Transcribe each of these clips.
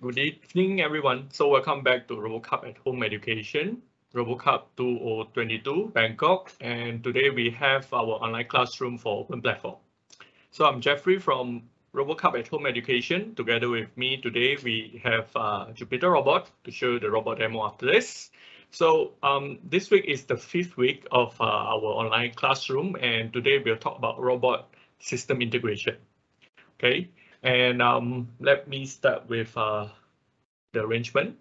Good evening, everyone. So welcome back to RoboCup at Home Education, RoboCup 2022 Bangkok. And today we have our online classroom for open platform. So I'm Jeffrey from RoboCup at Home Education. Together with me today, we have Jupiter Robot to show the robot demo after this. So this week is the 5th week of our online classroom. And today we'll talk about robot system integration. Okay. And let me start with the arrangement.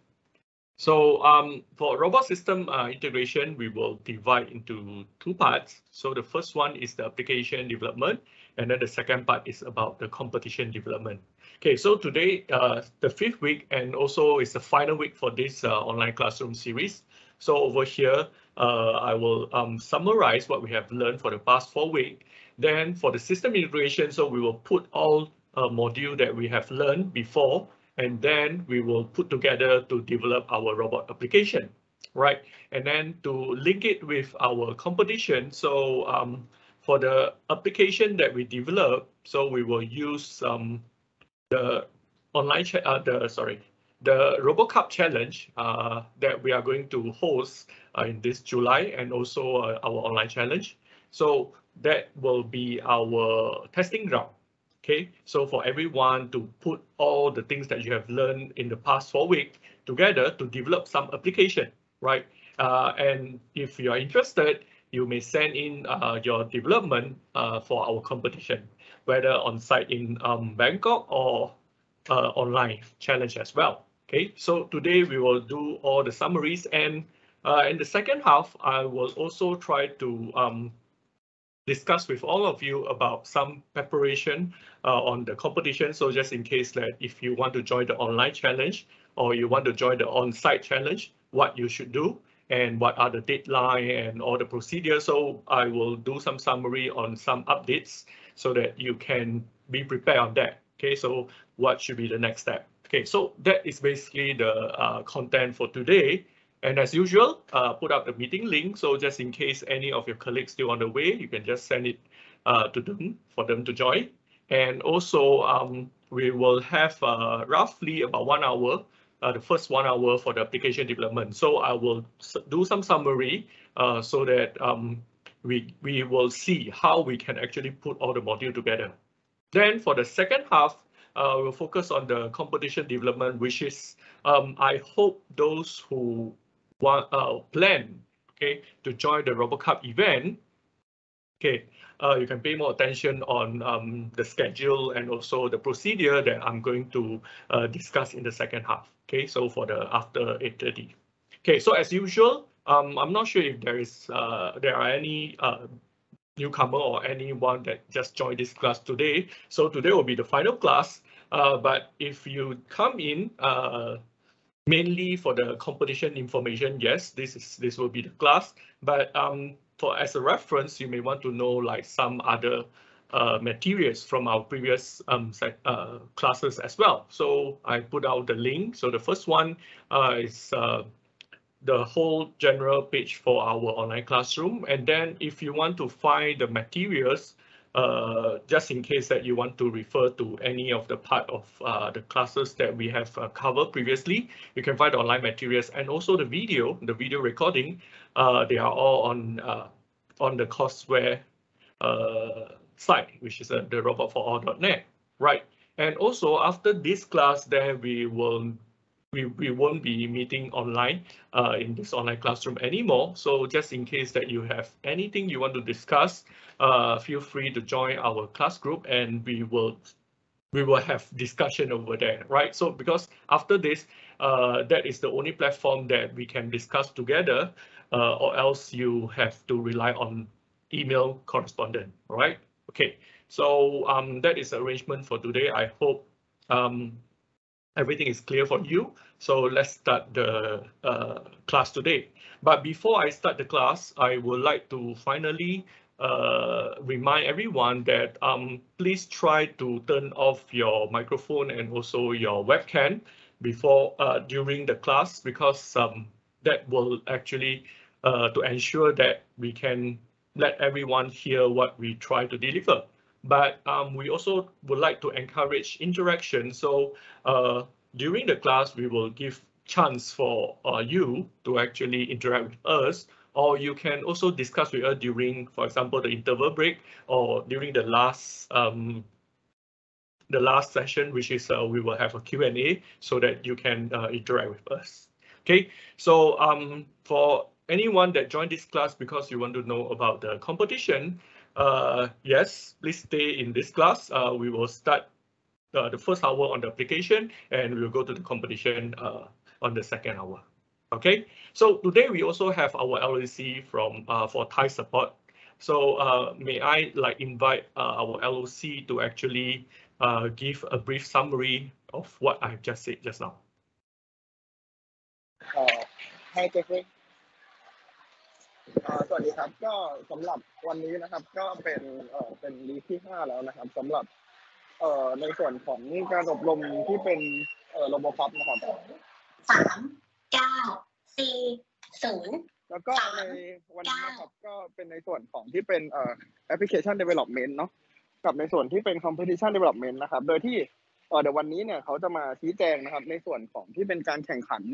So for robot system integration, we will divide into two parts. So the first one is the application development, and then the second part is about the competition development. Okay, so today, the 5th week, and also it's the final week for this online classroom series. So over here, I will summarize what we have learned for the past 4 weeks. Then for the system integration, so we will put all module that we have learned before, and then we will put together to develop our robot application, right? And then to link it with our competition. So for the application that we develop, so we will use the online the RoboCup challenge that we are going to host in this July, and also our online challenge. So that will be our testing ground. Okay, so for everyone to put all the things that you have learned in the past 4 weeks together to develop some application, right? And if you are interested, you may send in your development for our competition, whether on site in Bangkok or online challenge as well. Okay, so today we will do all the summaries, and in the second half, I will also try to discuss with all of you about some preparation on the competition. So just in case that if you want to join the online challenge or you want to join the on-site challenge, what you should do and what are the deadline and all the procedures. So I will do some summary on some updates so that you can be prepared on that. Okay, so what should be the next step? Okay, so that is basically the content for today. And as usual, put up the meeting link. So just in case any of your colleagues still on the way, you can just send it to them for them to join. And also, we will have roughly about 1 hour, the first 1 hour for the application development. So I will do some summary so that we will see how we can actually put all the module together. Then for the second half, we'll focus on the competition development, which is I hope those who plan, okay, to join the RoboCup event, okay, you can pay more attention on the schedule and also the procedure that I'm going to discuss in the second half. Okay, so for the after 8:30. Okay, so as usual, I'm not sure if there are any newcomer or anyone that just joined this class today. So today will be the final class. But if you come in mainly for the competition information, yes, this will be the class. But for as a reference, you may want to know like some other materials from our previous classes as well. So I put out the link. So the first one is the whole general page for our online classroom. And then if you want to find the materials, just in case that you want to refer to any of the part of the classes that we have covered previously, you can find the online materials and also the video recording. They are all on the courseware site, which is the robotforall.net, right? And also after this class, then we won't be meeting online in this online classroom anymore. So just in case that you have anything you want to discuss, feel free to join our class group and we will have discussion over there, right? So because after this, that is the only platform that we can discuss together, or else you have to rely on email correspondence, right? Okay, so that is the arrangement for today. I hope everything is clear for you. So let's start the class today. But before I start the class, I would like to finally remind everyone that please try to turn off your microphone and also your webcam before during the class, because that will actually to ensure that we can let everyone hear what we try to deliver. But we also would like to encourage interaction. So during the class, we will give chance for you to actually interact with us, or you can also discuss with us during, for example, the interval break or during the last session, which is we will have a Q&A so that you can interact with us. Okay, so for anyone that joined this class because you want to know about the competition, yes, please stay in this class. We will start the first hour on the application and we'll go to the competition on the second hour. Okay, so today we also have our LOC from for Thai support. So may I invite our LOC to actually give a brief summary of what I've just said just now. Hi Jeffrey สวัสดีครับก็สำหรับวันนี้นะครับก็เป็นวีคที่5แล้วนะครับสำหรับในส่วนของการอบรมที่เป็นRoboCup นะครับ3 9 4 0แล้วก็ในวันนี้นะครับก็เป็นในส่วนของที่เป็นapplication development เนาะกับในส่วนที่เป็น competition development นะครับโดยที่เดี๋ยววันนี้เนี่ยเขาจะมาชี้แจงนะครับในส่วนของที่เป็นการแข่งขัน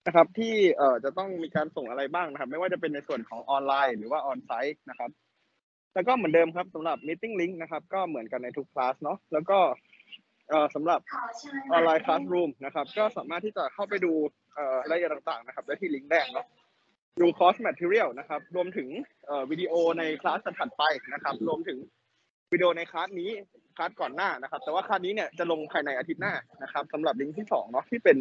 นะครับที่จะต้องมีการส่งอะไรบ้างนะครับไม่ว่าจะเป็นในส่วนของออนไลน์หรือว่าออนไซต์นะครับแล้วก็เหมือนเดิมครับสำหรับ meeting link นะครับก็เหมือนกันในทุกคลาสเนาะแล้วก็สำหรับออนไลน์ classroom นะครับก็สามารถที่จะเข้าไปดูรายละเอียดต่างๆนะครับได้ที่ลิงก์แดงเนาะดู course material นะครับรวมถึงวิดีโอในคลาสถัดไปนะครับรวมถึงวิดีโอในคลาสนี้คลาสก่อนหน้านะครับแต่ว่าคลาสนี้เนี่ยจะลงภายในอาทิตย์หน้านะครับสำหรับลิงก์ที่2เนาะที่เป็น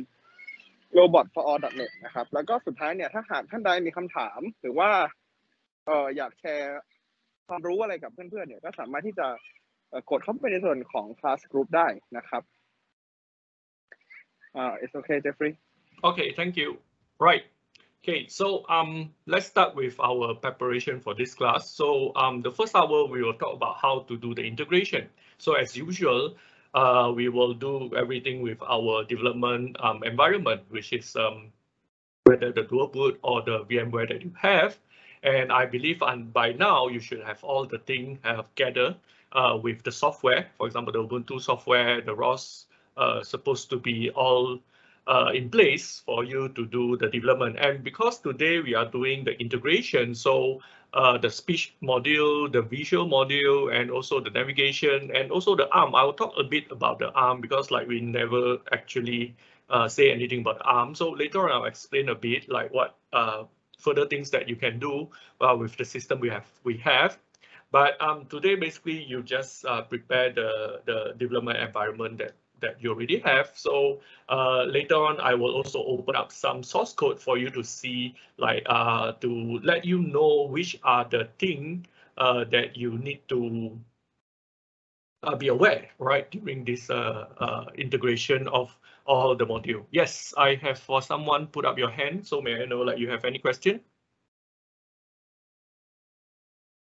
robot4all.net นะครับแล้วก็สุดท้ายเนี่ยถ้าหากท่านใดมีคำถามหรือว่าอยากแชร์ความรู้อะไรกับเพื่อนๆเนี่ยก็สามารถที่จะกดเข้าไปในส่วนของ class group ได้นะครับ it's okay Jeffrey Okay, thank you. Right. Okay, so let's start with our preparation for this class. So the first hour we will talk about how to do the integration. So as usual, we will do everything with our development environment, which is whether the dual boot or the VMware that you have. And I believe by now you should have all the things gathered with the software. For example, the Ubuntu software, the ROS supposed to be all in place for you to do the development. And because today we are doing the integration, so the speech module, the visual module, and also the navigation, and also the ARM. I will talk a bit about the ARM because we never actually say anything about ARM. So later on, I'll explain a bit what further things that you can do with the system we have. But today, basically, you just prepare the development environment that you already have. So later on, I will also open up some source code for you to see, to let you know which are the things that you need to be aware, right, during this integration of all the module. Yes, I have for someone put up your hand. So may I know you have any question?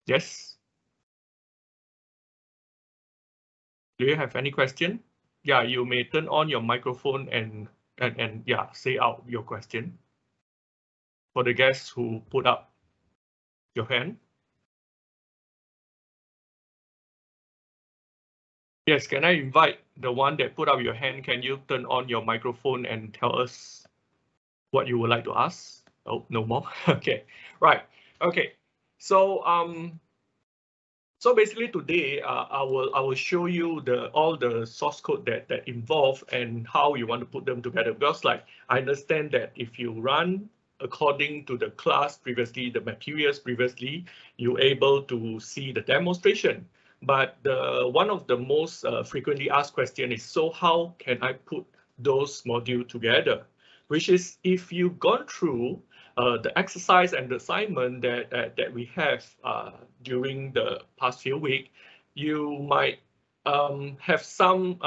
Yes. Do you have any question? Yeah, you may turn on your microphone and yeah, say out your question. For the guests who put up your hand. Yes, can I invite the one that put up your hand? Can you turn on your microphone and tell us what you would like to ask? Oh, no more. Okay, right. Okay, so so basically today I will show you all the source code that involve and how you want to put them together, because I understand that if you run according to the class previously, the materials previously, you're able to see the demonstration. But one of the most frequently asked question is, so how can I put those modules together? Which is, if you've gone through the exercise and the assignment that we have during the past few weeks, you might have some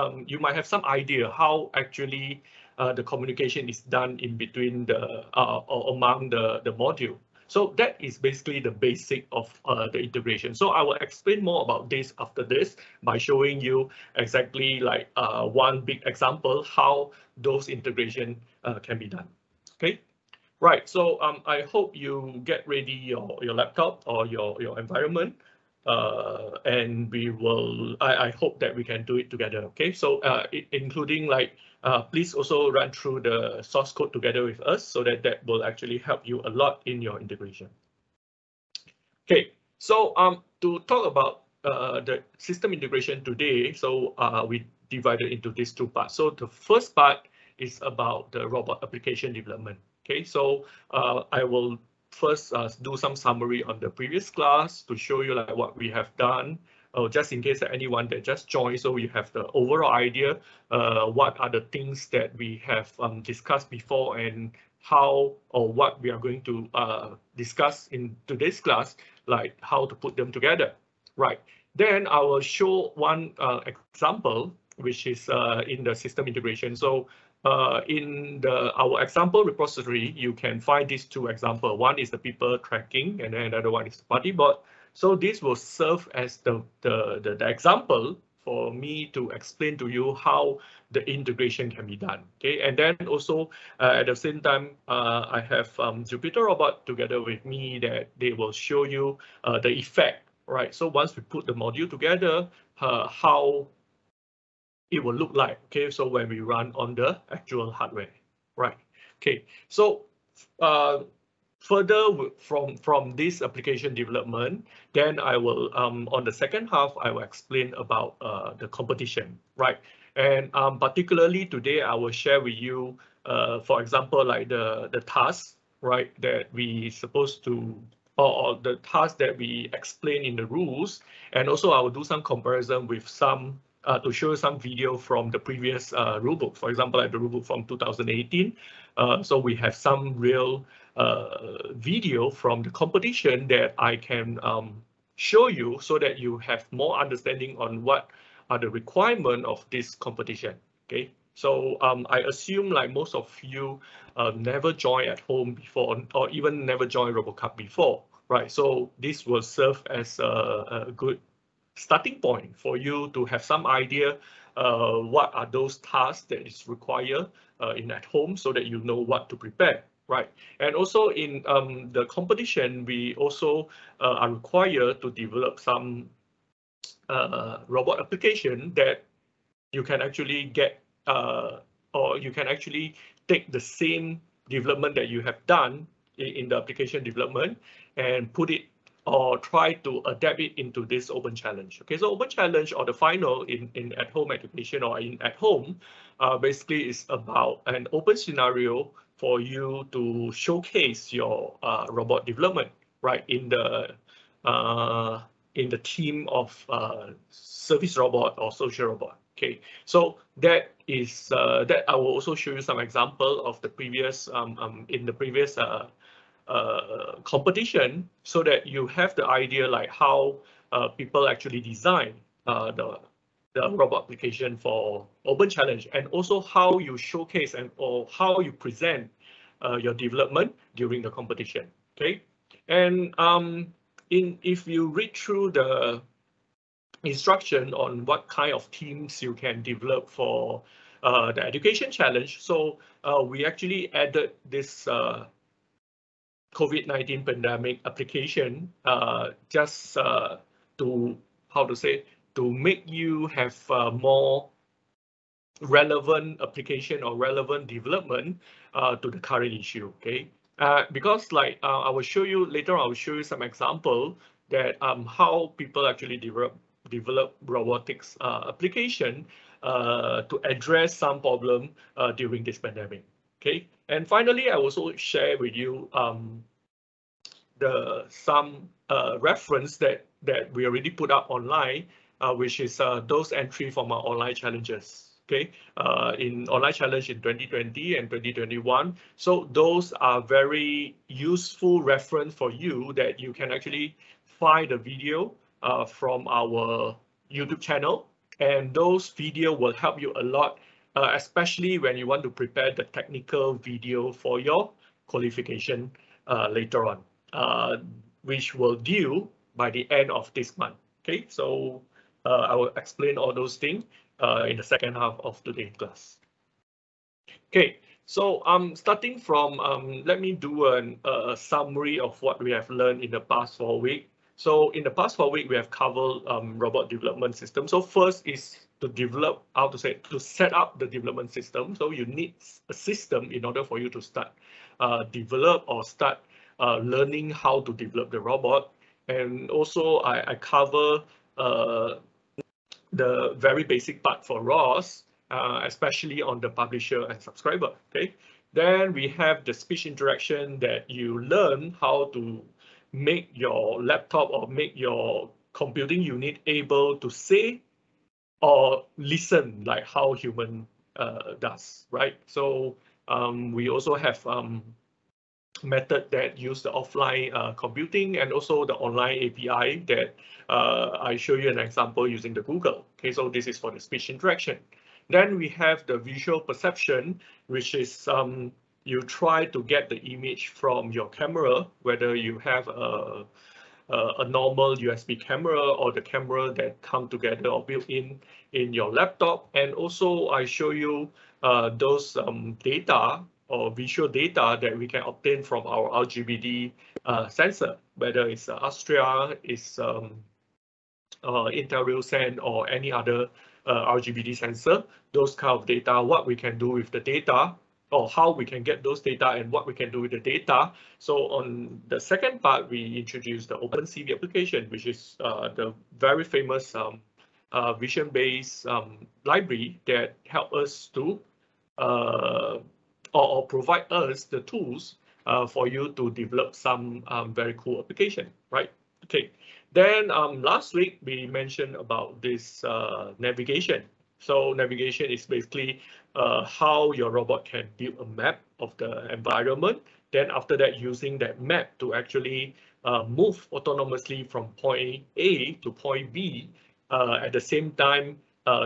idea how actually the communication is done in between or among the module. So that is basically the basic of the integration. So I will explain more about this after this by showing you exactly one big example how those integration can be done. Okay. Right, so I hope you get ready your laptop or your environment. and we will, I hope that we can do it together. Okay, so including like, please also run through the source code together with us so that that will actually help you a lot in your integration. Okay, so to talk about the system integration today, so we divided into these two parts. So the first part is about the robot application development. Okay, so I will first do some summary on the previous class to show you like what we have done, just in case anyone that just joined, so you have the overall idea, what are the things that we have discussed before and how or what we are going to discuss in today's class, like how to put them together, right? Then I will show one example, which is in the system integration. So in our example repository, you can find these two examples. One is the people tracking, and then another one is party bot. So this will serve as the example for me to explain to you how the integration can be done. Okay, and then also at the same time, I have Jupyter Robot together with me that they will show you the effect, right? So once we put the module together, how it will look like. Okay, so when we run on the actual hardware, right? Okay, so further from this application development, then I will on the second half I will explain about the competition, right? And particularly today I will share with you, for example, like the task, right, that we supposed to, or the task that we explain in the rules, and also I will do some comparison with some to show some video from the previous rulebook, for example, like the rulebook from 2018. So we have some real video from the competition that I can show you so that you have more understanding on what are the requirements of this competition. Okay, so I assume like most of you never joined at home before, or even never joined RoboCup before, right? So this will serve as a good starting point for you to have some idea what are those tasks that is required in at home, so that you know what to prepare, right? And also in the competition, we also are required to develop some robot application that you can actually get, or you can actually take the same development that you have done in the application development and put it or try to adapt it into this open challenge. Okay, so open challenge or the final in at-home education or in at home basically is about an open scenario for you to showcase your robot development, right, in the team of service robot or social robot. Okay, so that is that I will also show you some example of the previous in the previous competition, so that you have the idea like how people actually design the robot application for open challenge, and also how you showcase and or how you present your development during the competition. Okay, and if you read through the instruction on what kind of teams you can develop for the education challenge, so we actually added this COVID-19 pandemic application just to, how to say, to make you have more relevant application or relevant development to the current issue. Okay, because like I will show you later on, I will show you some example that how people actually develop robotics application to address some problem during this pandemic. Okay, and finally I also share with you some reference that we already put up online, which is those entry from our online challenges. Okay, in online challenge in 2020 and 2021. So those are very useful reference for you that you can actually find the video from our YouTube channel, and those video will help you a lot, especially when you want to prepare the technical video for your qualification later on, which will due by the end of this month. Okay, so I will explain all those things in the second half of today's class. Okay, so starting from, let me do a summary of what we have learned in the past 4 weeks. So in the past 4 weeks, we have covered robot development system. So first is to develop, to set up the development system. So you need a system in order for you to start develop or start learning how to develop the robot. And also I cover the very basic part for ROS, especially on the publisher and subscriber. Okay. Then we have the speech interaction that you learn how to make your laptop or make your computing unit able to say or listen like how human does, right? So we also have method that use the offline computing and also the online API that I show you an example using the Google. Okay, so this is for the speech interaction. Then we have the visual perception, which is you try to get the image from your camera, whether you have a normal USB camera or the camera that come together or built in your laptop. And also I show you those data or visual data that we can obtain from our RGBD sensor, whether it's Astrea, it's Intel RealSense or any other RGBD sensor, those kind of data, what we can do with the data, or how we can get those data and what we can do with the data. So on the second part, we introduced the OpenCV application, which is the very famous vision-based library that help us to or provide us the tools for you to develop some very cool application, right? Okay. Then last week we mentioned about this navigation. So navigation is basically how your robot can build a map of the environment. Then after that, using that map to actually move autonomously from point A to point B. At the same time,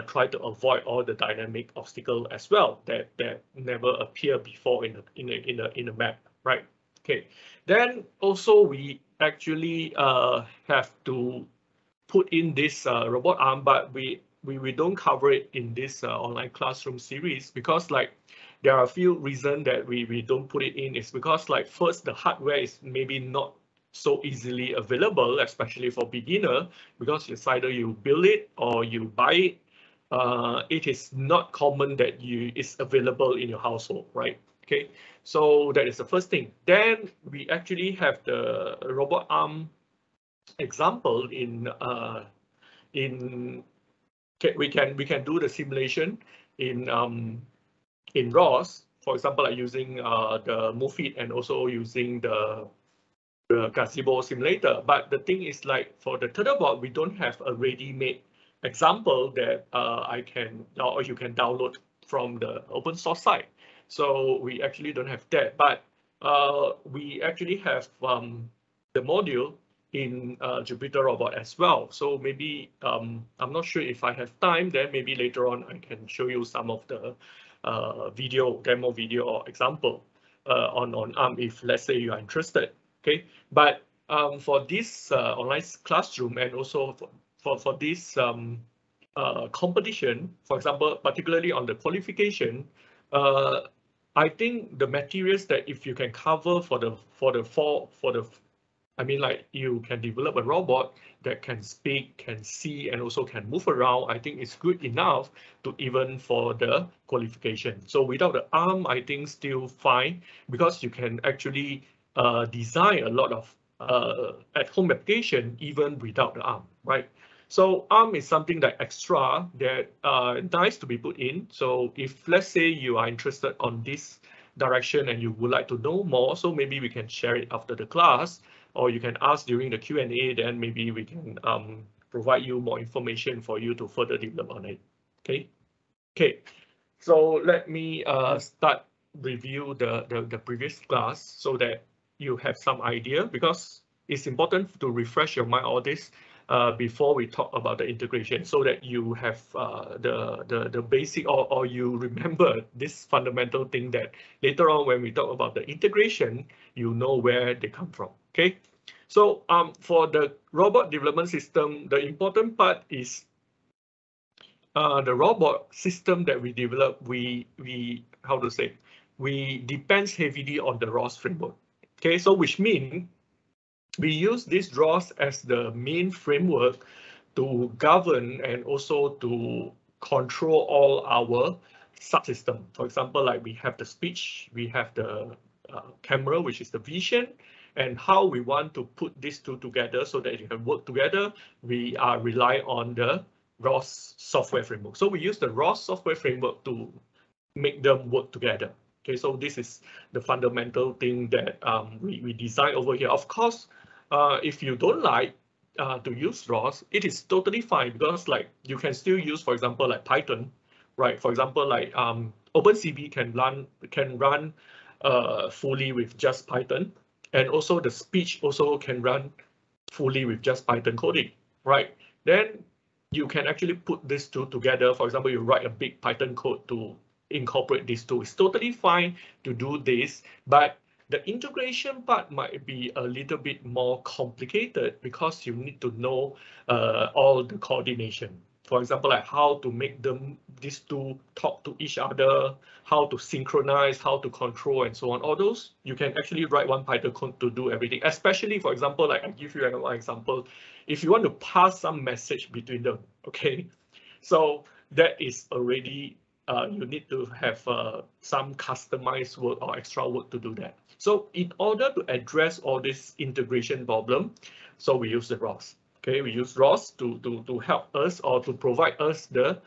try to avoid all the dynamic obstacle as well that never appear before in a map, right? Okay. Then also we actually have to put in this robot arm, but we don't cover it in this online classroom series because like there are a few reasons that we don't put it in. Is because like first the hardware is maybe not so easily available, especially for beginner, because it's either you build it or you buy it. It is not common that it's available in your household, right? Okay, so that is the first thing. Then we actually have the robot arm example we can do the simulation in ROS, for example, like using the MoveIt and also using the gazebo simulator. But the thing is, like for the Turtlebot, we don't have a ready-made example that I can or you can download from the open source site. So we actually don't have that, but we actually have the module in Jupyter Robot as well. So maybe I'm not sure if I have time, then maybe later on I can show you some of the demo video or example on ARM if let's say you are interested. Okay, but for this online classroom and also for this competition, for example, particularly on the qualification, I think the materials that if you can cover I mean, like you can develop a robot that can speak, can see, and also can move around. I think it's good enough to even for the qualification. So without the arm, I think still fine because you can actually design a lot of at-home application even without the arm, right? So ARM is something that extra that nice to be put in. So if let's say you are interested on this direction and you would like to know more, so maybe we can share it after the class, or you can ask during the Q&A, then maybe we can provide you more information for you to further develop on it. Okay. Okay. So let me start review the previous class so that you have some idea, because it's important to refresh your mind all this before we talk about the integration, so that you have the basic or you remember this fundamental thing that later on when we talk about the integration, you know where they come from. Okay, so for the robot development system, the important part is the robot system that we develop. We depends heavily on the ROS framework. Okay, so which means we use this ROS as the main framework to govern and also to control all our subsystem. For example, like we have the speech, we have the camera, which is the vision, and how we want to put these two together so that it can work together. We are relying on the ROS software framework. So we use the ROS software framework to make them work together. Okay, so this is the fundamental thing that we design over here. Of course, if you don't like to use ROS, it is totally fine, because like you can still use, for example, like Python, right? For example, like OpenCV can run fully with just Python, and also the speech also can run fully with just Python coding, right? Then you can actually put these two together. For example, you write a big Python code to incorporate these two. It's totally fine to do this, but the integration part might be a little bit more complicated, because you need to know all the coordination. For example, like how to make these two talk to each other, how to synchronize, how to control, and so on. All those, you can actually write one Python code to do everything. Especially, for example, like I give you one example, if you want to pass some message between them, okay? So that is already, you need to have some customized work or extra work to do that. So in order to address all this integration problem, so we use the ROS. Okay, we use ROS to help us, or to provide us the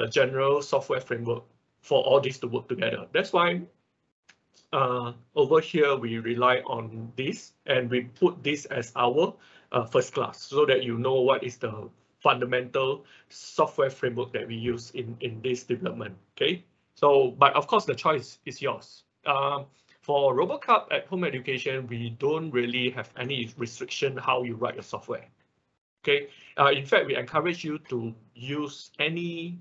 general software framework for all this to work together. That's why over here we rely on this, and we put this as our first class, so that you know what is the fundamental software framework that we use in this development. Okay, so but of course the choice is yours. For RoboCup at Home Education, we don't really have any restriction how you write your software. Okay, in fact, we encourage you to use any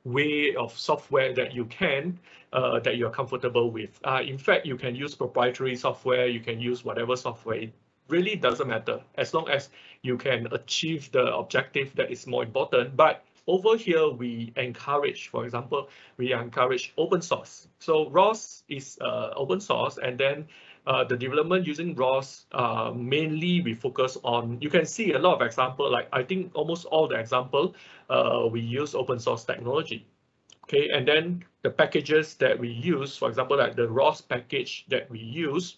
way of software that you can, that you're comfortable with. In fact, you can use proprietary software, you can use whatever software. It really doesn't matter, as long as you can achieve the objective that is more important. But over here, we encourage, for example, we encourage open source. So ROS is open source, and then the development using ROS, mainly we focus on, you can see a lot of example, like I think almost all the example, we use open source technology. Okay, and then the packages that we use, for example, like the ROS package that we use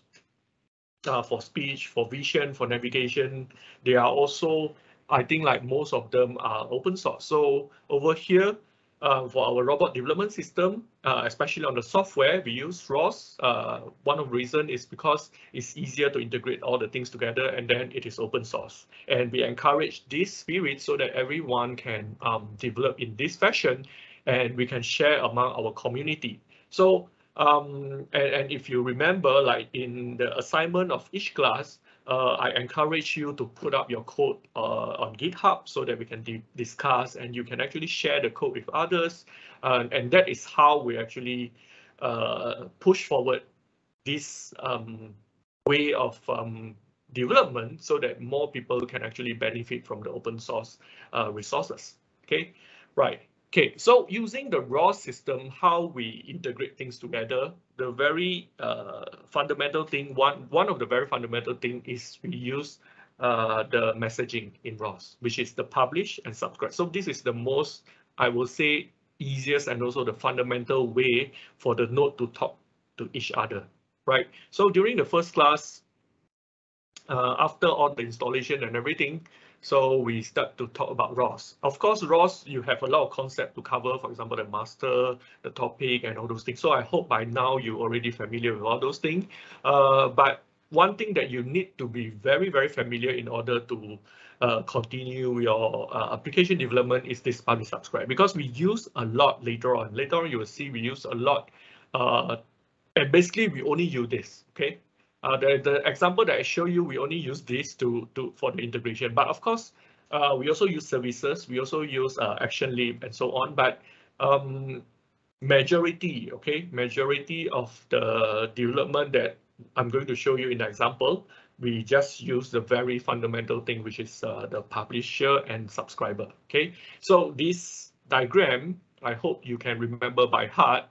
for speech, for vision, for navigation, they are also, I think like most of them are open source. So over here, for our robot development system, especially on the software, we use ROS. One of the reasons is because it's easier to integrate all the things together, and then it is open source. And we encourage this spirit so that everyone can develop in this fashion, and we can share among our community. So, and if you remember, like in the assignment of each class, I encourage you to put up your code on GitHub so that we can discuss, and you can actually share the code with others. And that is how we actually push forward this way of development, so that more people can actually benefit from the open source resources. Okay, right. Okay, so using the ROS system, how we integrate things together, the very fundamental thing, one of the very fundamental thing is we use the messaging in ROS, which is the publish and subscribe. So this is the most, I will say, easiest and also the fundamental way for the node to talk to each other, right? So during the first class, after all the installation and everything, so we start to talk about ROS. Of course, ROS, you have a lot of concept to cover, for example, the master, the topic, and all those things. So I hope by now you're already familiar with all those things. But one thing that you need to be very, very familiar in order to continue your application development is this publish subscribe, because we use a lot later on. Later on, you will see we use a lot. And basically, we only use this, okay? The example that I show you, we only use this for the integration. But of course, we also use services. We also use action lib and so on. But majority of the development that I'm going to show you in the example, we just use the very fundamental thing, which is the publisher and subscriber. Okay, so this diagram, I hope you can remember by heart.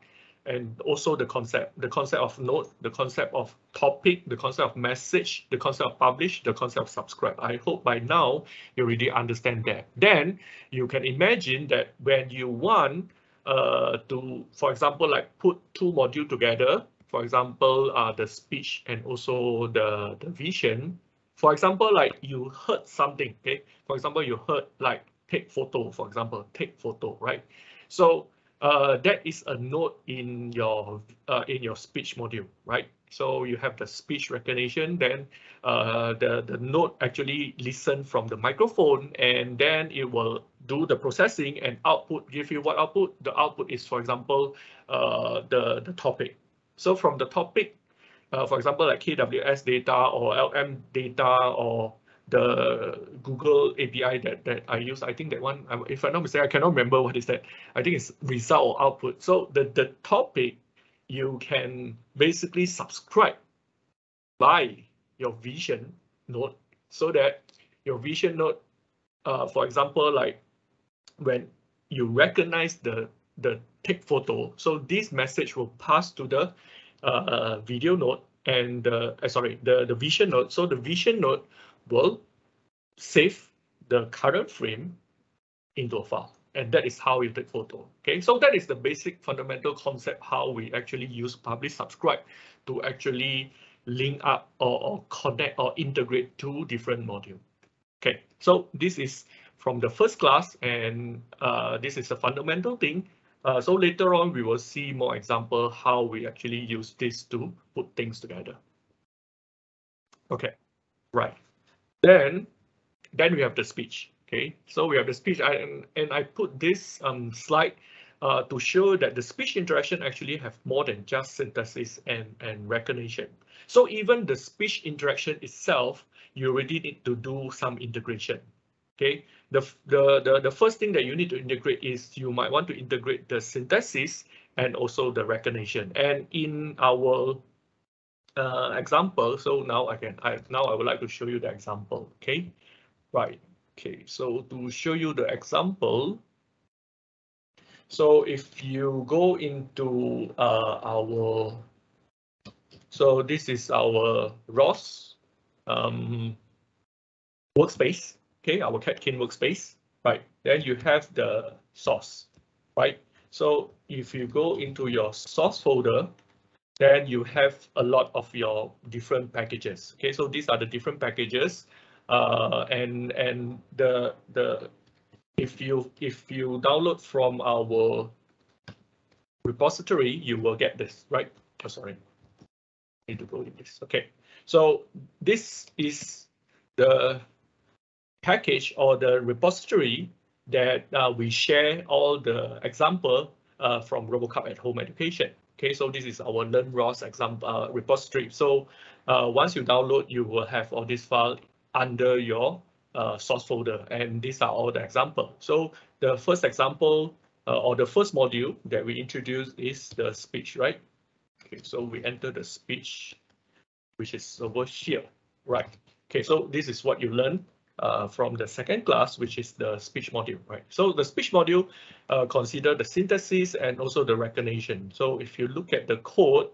and also the concept of node, the concept of topic, the concept of message, the concept of publish, the concept of subscribe. I hope by now you already understand that. Then you can imagine that when you want to, for example, like put two modules together, for example, the speech and also the vision. For example, like you heard something, okay? For example, you heard like take photo, for example, take photo, right? So that is a node in your speech module, right? So you have the speech recognition, then the node actually listen from the microphone, and then it will do the processing and output, give you what output? The output is, for example, the topic. So from the topic, for example, like KWS data or LM data or the Google API that I use, I think that one, if I'm not mistaken, I cannot remember what is that. I think it's result or output. So the topic, you can basically subscribe by your vision node, so that your vision node, for example, like when you recognize the take photo, so this message will pass to the video node and the vision node. So the vision node will save the current frame into a file, and that is how you take photo. Okay, so that is the basic fundamental concept how we actually use publish subscribe to actually link up or connect or integrate two different modules. Okay, so this is from the first class, and this is a fundamental thing. So later on, we will see more example how we actually use this to put things together. Okay, right. Then we have the speech. Okay, so we have the speech, and I put this slide to show that the speech interaction actually have more than just synthesis and recognition. So even the speech interaction itself, you already need to do some integration. Okay, the first thing that you need to integrate is you might want to integrate the synthesis and also the recognition. And in our example, so now I would like to show you the example. Okay, right. Okay, so to show you the example, so if you go into so this is our ROS workspace. Okay, our Catkin workspace, right? Then you have the source, right? So if you go into your source folder, then you have a lot of your different packages. Okay, so these are the different packages, and if you download from our repository, you will get this, right? Oh, sorry, I need to go in this. Okay, so this is the package or the repository that we share all the example from RoboCup at Home Education. Okay, so this is our Learn ROS example repository. So once you download, you will have all this file under your source folder, and these are all the example. So the first example or the first module that we introduced is the speech, right? Okay, so we enter the speech, which is over here, right? Okay, so this is what you learn from the second class, which is the speech module, right? So the speech module consider the synthesis and also the recognition. So if you look at the code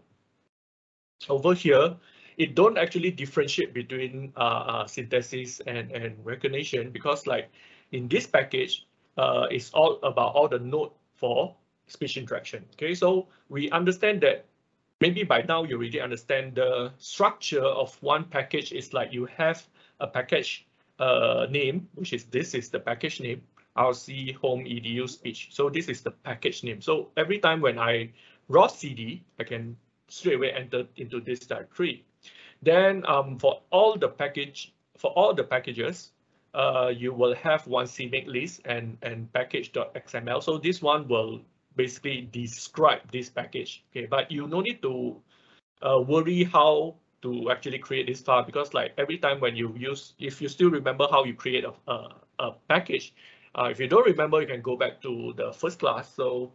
over here, it don't actually differentiate between synthesis and recognition, because like in this package, it's all about all the node for speech interaction. Okay, so we understand that maybe by now you already understand the structure of one package is like you have a package name, which is this is the package name, RC home edu speech. So this is the package name. So every time when I ROS CD, I can straight away enter into this directory. Then for all the packages, you will have one CMake list and package.xml. So this one will basically describe this package. Okay, but you no need to worry how to actually create this file, because like every time when you use, if you still remember how you create a package, if you don't remember, you can go back to the first class. So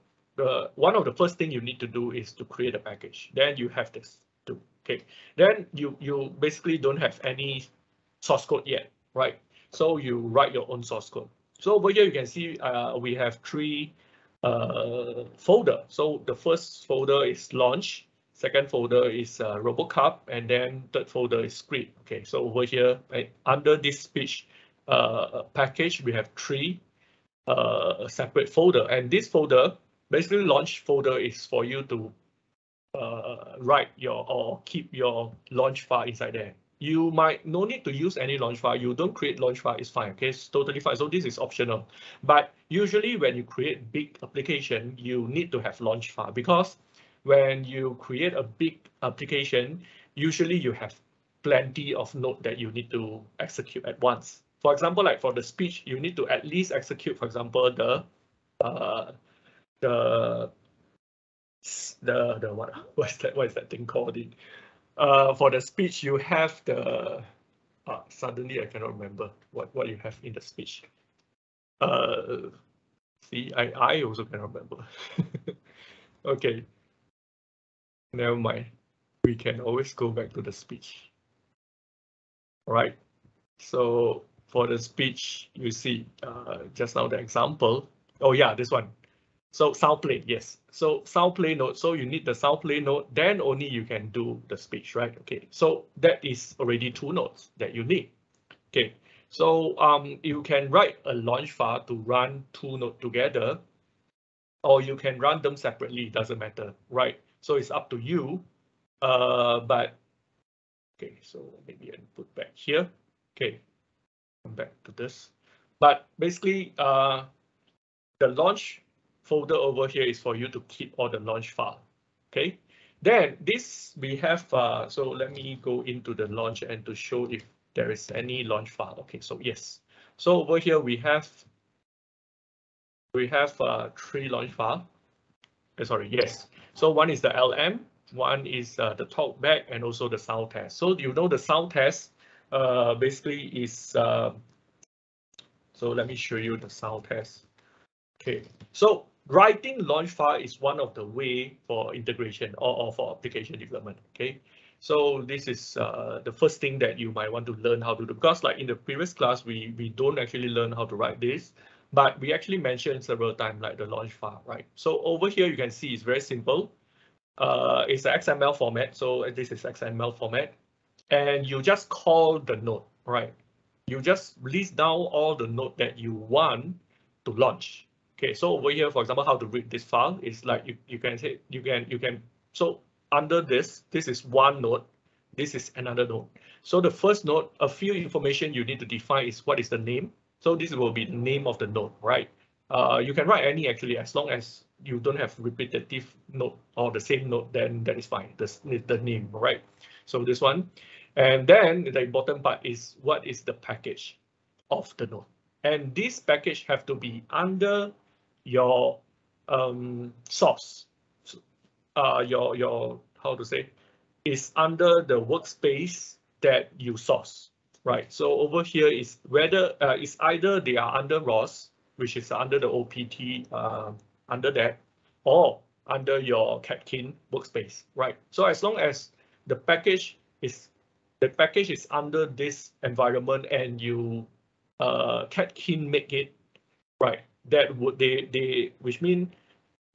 one of the first thing you need to do is to create a package. Then you have this too. Okay, then you basically don't have any source code yet, right? So you write your own source code. So over here you can see we have three folder. So the first folder is launch, second folder is RoboCup, and then third folder is script. Okay, so over here, under this speech package, we have three separate folder, and this folder, basically launch folder, is for you to write your or keep your launch file inside there. You might no need to use any launch file. You don't create launch file, it's fine. Okay, it's totally fine. So this is optional. But usually when you create big application, you need to have launch file, because when you create a big application, usually you have plenty of node that you need to execute at once. For example, like for the speech, you need to at least execute, for example, the what is that thing called? For the speech, you have the suddenly I cannot remember what you have in the speech. See, I also cannot remember. Okay, never mind. We can always go back to the speech. All right. So for the speech, you see just now the example. Oh yeah, this one. So sound play, yes. So sound play node. So you need the sound play node, then only you can do the speech, right? Okay. So that is already two nodes that you need. Okay. So you can write a launch file to run two nodes together, or you can run them separately. Doesn't matter, right? So it's up to you. But okay. So maybe I put back here. Okay. Come back to this. But basically, the launch folder over here is for you to keep all the launch file. Okay, then this we have, so let me go into the launch and to show if there is any launch file. Okay, so yes, so over here we have three launch file. Sorry, yes. So one is the LM, one is the Talkback, and also the sound test. So you know the sound test basically is so let me show you the sound test. Okay, so writing launch file is one of the way for integration or for application development. Okay, so this is the first thing that you might want to learn how to do, because like in the previous class, we don't actually learn how to write this, but we actually mentioned several times like the launch file, right? So over here you can see it's very simple. It's an XML format, so this is XML format, and you just call the node, right? You just list down all the node that you want to launch. Okay, so over here, for example, how to read this file is like you can say you can so under this is one node, this is another node. So the first node, a few information you need to define is what is the name. So this will be the name of the node, right? You can write any actually, as long as you don't have repetitive node or the same node, then that is fine. The name, right? So this one, and then the important part is what is the package of the node, and this package have to be under your source, your how to say, is under the workspace that you source, right? So over here is whether it's either they are under ROS, which is under the OPT under that, or under your Catkin workspace, right? So as long as the package is under this environment and you Catkin make it, right? That would which mean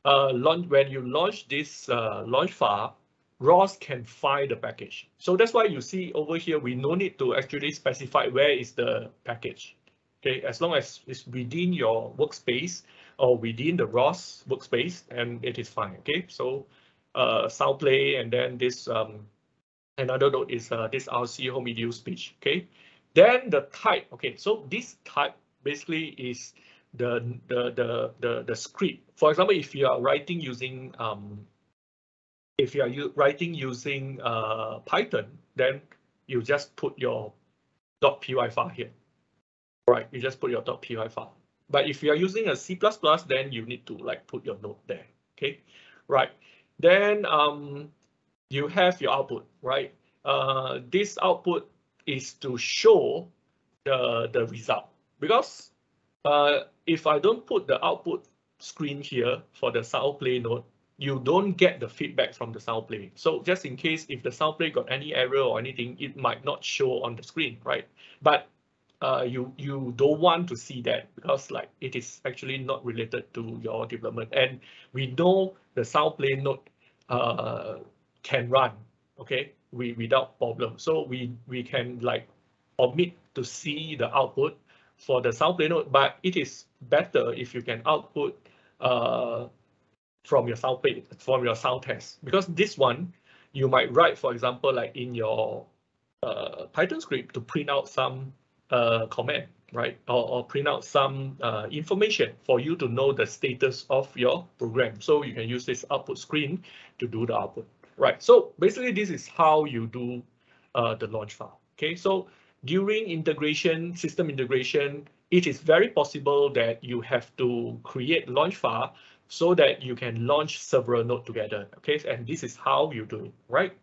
when you launch this launch file, ROS can find the package. So that's why you see over here, we no need to actually specify where is the package. Okay, as long as it's within your workspace or within the ROS workspace, and it is fine. Okay, so sound play, and then this another node is this RC home video speech. Okay, then the type. Okay, so this type basically is the script. For example, if you are writing using Python, then you just put your .py file here, right? You just put your .py file. But if you are using a C++, then you need to like put your node there. Okay, right? Then you have your output, right? This output is to show the result, because if I don't put the output screen here for the sound play node, you don't get the feedback from the sound play. So just in case if the sound play got any error or anything, it might not show on the screen, right? But you don't want to see that because like it is actually not related to your development, and we know the sound plane node can run, okay, without problem. So we can like omit to see the output for the sound plane node, but it is better if you can output from your sound plane, from your sound test, because this one you might write, for example, like in your Python script to print out some comment, right? Or print out some information for you to know the status of your program. So you can use this output screen to do the output, right? So basically this is how you do the launch file, okay? So during integration, system integration, it is very possible that you have to create launch file so that you can launch several nodes together, okay? And this is how you do it, right?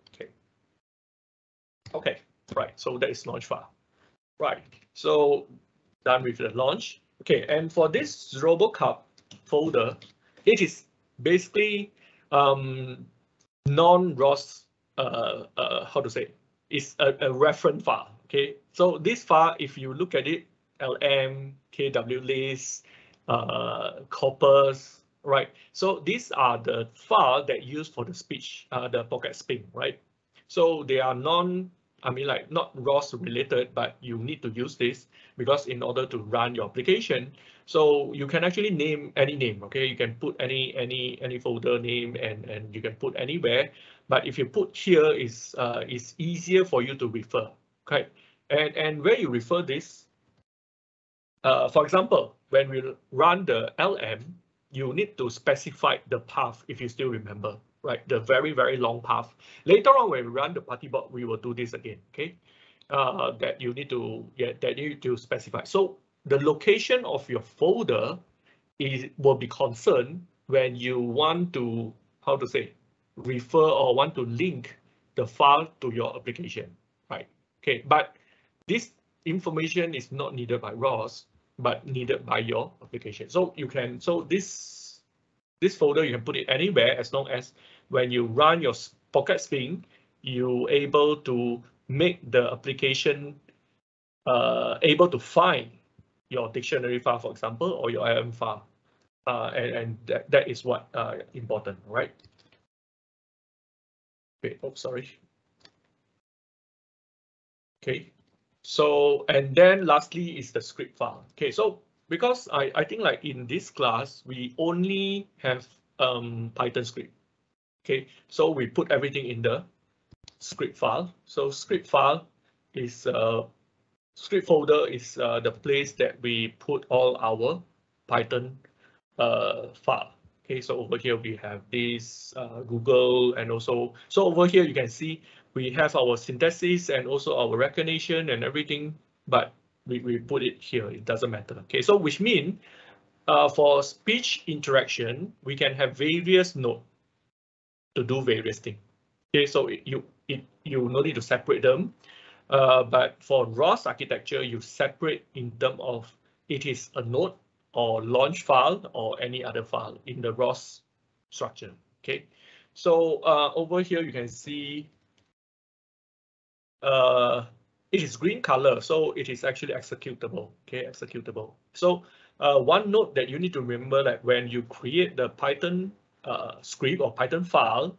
Okay, right, so that is launch file. Right, so done with the launch. Okay, and for this RoboCup folder, it is basically non-ROS, how to say, it's a reference file, okay? So this file, if you look at it, LM, KW list, corpus, right? So these are the files that used for the speech, the pocket spin, right? So they are like not ROS related, but you need to use this because in order to run your application, so you can actually name any name, okay? You can put any folder name and you can put anywhere, but if you put here is easier for you to refer, okay? And where you refer this, for example, when we run the LM, you need to specify the path if you still remember, right? The very, very long path. Later on, when we run the party board, we will do this again, okay? That you need to specify. So the location of your folder will be concerned when you want to, how to say, refer or want to link the file to your application, right? Okay, but this information is not needed by ROS, but needed by your application. So you can, so this folder, you can put it anywhere as long as when you run your pocket spin, you're able to make the application able to find your dictionary file, for example, or your IM file. And that is what important, right? Okay, oh, sorry. Okay, so, and then lastly is the script file. Okay, so because I think like in this class, we only have Python script. Okay, so we put everything in the script file. So script file is script folder is the place that we put all our Python file. Okay, so over here we have this Google, and also, so over here you can see we have our synthesis and also our recognition and everything, but we put it here, it doesn't matter. Okay, so which means for speech interaction, we can have various nodes to do various things. Okay, so you no need to separate them, but for ROS architecture, you separate in terms of it is a node or launch file or any other file in the ROS structure. Okay, so over here you can see it is green color, so it is actually executable. Okay, executable. So one note that you need to remember, that when you create the Python script or Python file,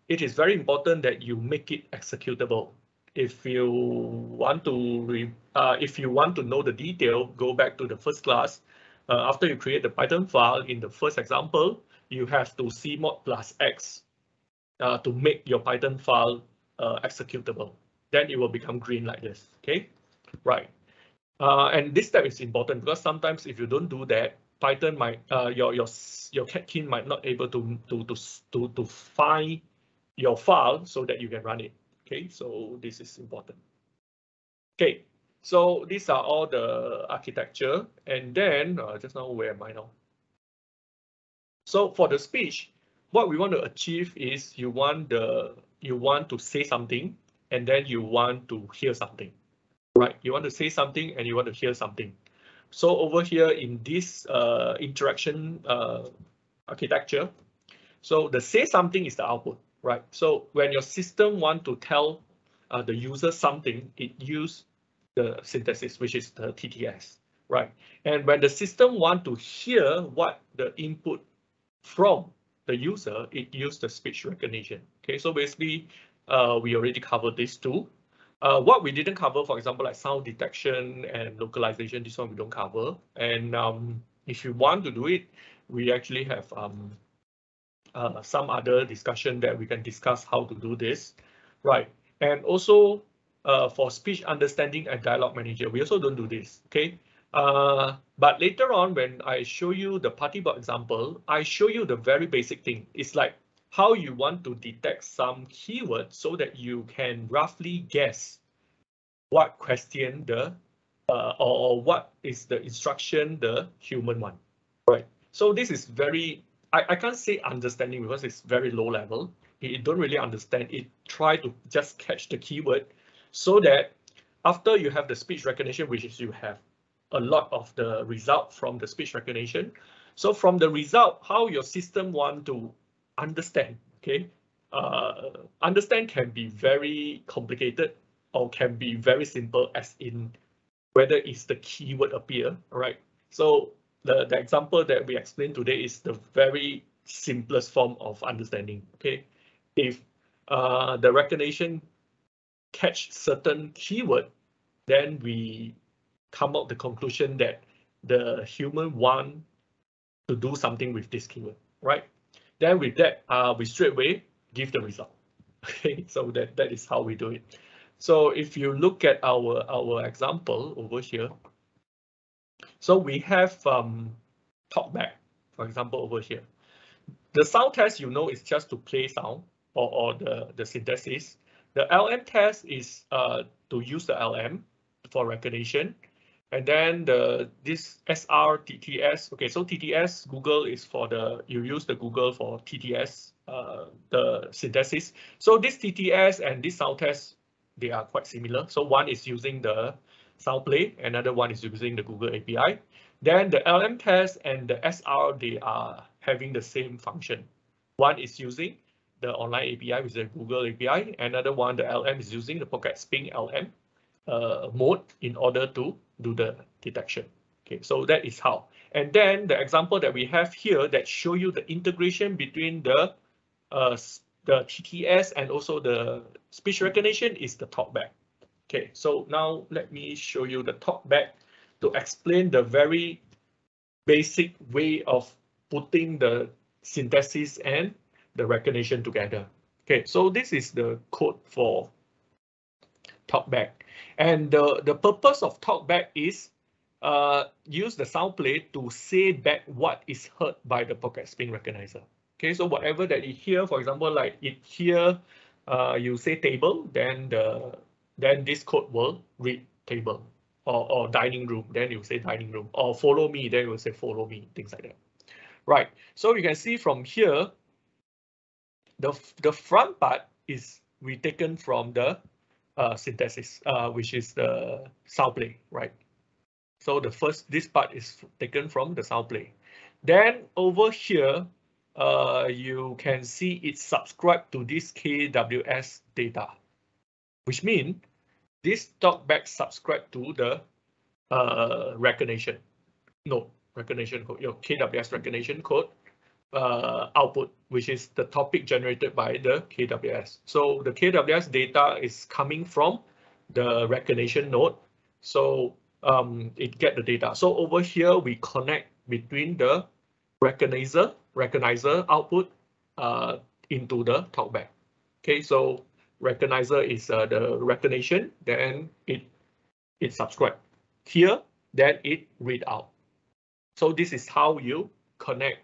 it is very important that you make it executable. If you want to know the detail, go back to the first class. After you create the Python file in the first example, you have to cmod plus x to make your Python file executable. Then it will become green like this. Okay, right. And this step is important because sometimes if you don't do that, Python might your cat might not able to find your file so that you can run it. Okay, so this is important. Okay, so these are all the architecture, and then just now, where am I now? So for the speech, what we want to achieve is you want to say something, and then you want to hear something, right? You want to say something and you want to hear something. So over here in this interaction architecture, so the say something is the output, right? So when your system want to tell the user something, it use the synthesis, which is the TTS, right? And when the system want to hear what the input from the user, it uses the speech recognition. Okay, so basically, we already covered these two. What we didn't cover, for example, like sound detection and localization, this one we don't cover. And if you want to do it, we actually have some other discussion that we can discuss how to do this, right? And also for speech understanding and dialogue manager, we also don't do this, okay? But later on, when I show you the party bot example, I show you the very basic thing. It's like how you want to detect some keywords so that you can roughly guess what question the or what is the instruction the human one, right? So this is very, I can't say understanding because it's very low level. It don't really understand. It try to just catch the keyword so that after you have the speech recognition, which is you have a lot of the result from the speech recognition. So from the result, how your system want to understand, okay? Understand can be very complicated or can be very simple, as in whether it's the keyword appear, right? So the example that we explained today is the very simplest form of understanding, okay? If the recognition catch certain keyword, then we come up the conclusion that the human want to do something with this keyword, right? Then with that, we straight away give the result. Okay, so that is how we do it. So if you look at our example over here, so we have Talkback, for example, over here. The sound test, you know, is just to play sound or the synthesis. The LM test is to use the LM for recognition. And then this SR TTS, okay, so TTS, Google is for you use the Google for TTS, the synthesis. So this TTS and this sound test, they are quite similar. So one is using the sound play, another one is using the Google API. Then the LM test and the SR, they are having the same function. One is using the online API, which is the Google API. Another one, the LM, is using the Pocket Spin LM mode in order to do the detection. Okay, so that is how. And then the example that we have here that show you the integration between the TTS and also the speech recognition is the Talkback. Okay, so now let me show you the Talkback to explain the very basic way of putting the synthesis and the recognition together. Okay, so this is the code for Talkback. And the purpose of Talkback is use the sound play to say back what is heard by the Pocket Spin recognizer. Okay, so whatever that you hear, for example, like it here, you say table, then this code will read table, or dining room, then you say dining room, or follow me, then you will say follow me, things like that. Right. So you can see from here, the front part is retaken from the synthesis, which is the sound play, right? So this part is taken from the sound play. Then over here, you can see it's subscribed to this KWS data, which means this Talkback subscribed to the recognition node, recognition code, your KWS recognition code output, which is the topic generated by the KWS. So the KWS data is coming from the recognition node. So it get the data. So over here, we connect between the recognizer output into the Talkback. Okay, so recognizer is the recognition, then it subscribe here, then it read out. So this is how you connect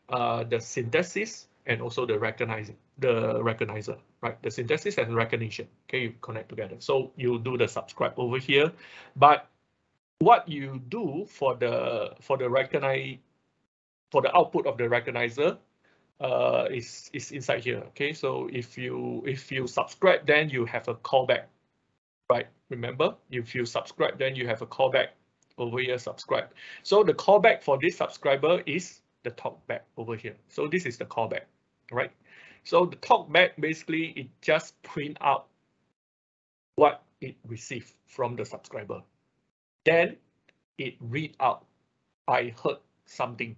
the synthesis and also the recognizer, right? The synthesis and recognition. Okay, you connect together. So you do the subscribe over here, but what you do for the output of the recognizer is inside here. Okay, so if you subscribe, then you have a callback, right? Remember, if you subscribe, then you have a callback over here. Subscribe. So the callback for this subscriber is the Talkback over here. So this is the callback, right? So the Talkback basically it just print out what it received from the subscriber. Then it read out, I heard something.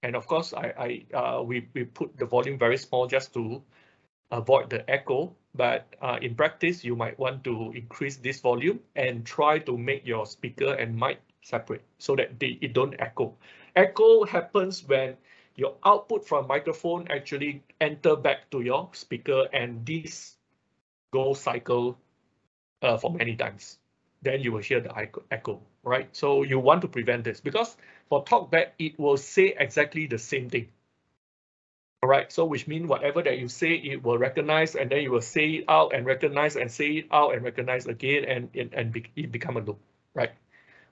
And of course, we put the volume very small just to avoid the echo. But in practice, you might want to increase this volume and try to make your speaker and mic separate so that it don't echo. Echo happens when your output from microphone actually enter back to your speaker, and this goes cycle for many times. Then you will hear the echo, right? So you want to prevent this, because for Talkback, it will say exactly the same thing. All right, so which means whatever that you say, it will recognize, and then you will say it out and recognize and say it out and recognize again, and it become a loop, right?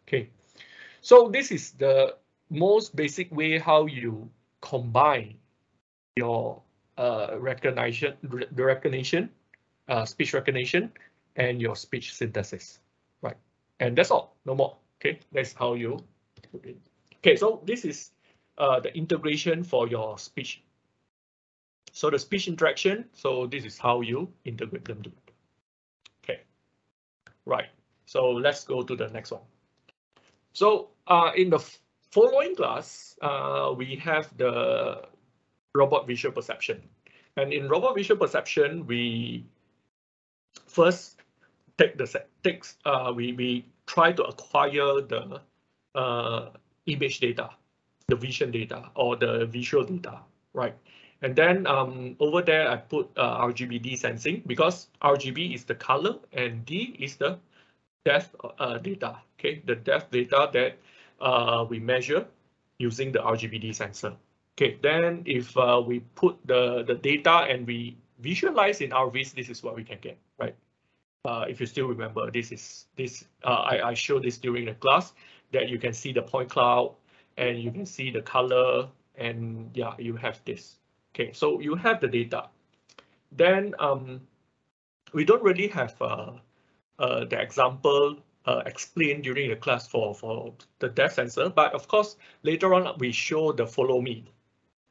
Okay, so this is the most basic way how you combine your recognition, speech recognition, and your speech synthesis, right? And that's all, no more. Okay, that's how you put it. Okay, so this is the integration for your speech. So the speech interaction, so this is how you integrate them. Okay, right. So let's go to the next one. So in the following class, we have the robot visual perception. And in robot visual perception, we first take we try to acquire the image data, the vision data, or the visual data, right? And then over there, I put RGB sensing, because RGB is the color and D is the depth data. Okay, the depth data that we measure using the RGB sensor. Okay, then if we put the data and we visualize in RVs, this is what we can get, right? If you still remember, I showed this during the class, that you can see the point cloud and you can see the color, and yeah, you have this. Okay, so you have the data. Then we don't really have the example explained during the class for the depth sensor, but of course later on we show the follow me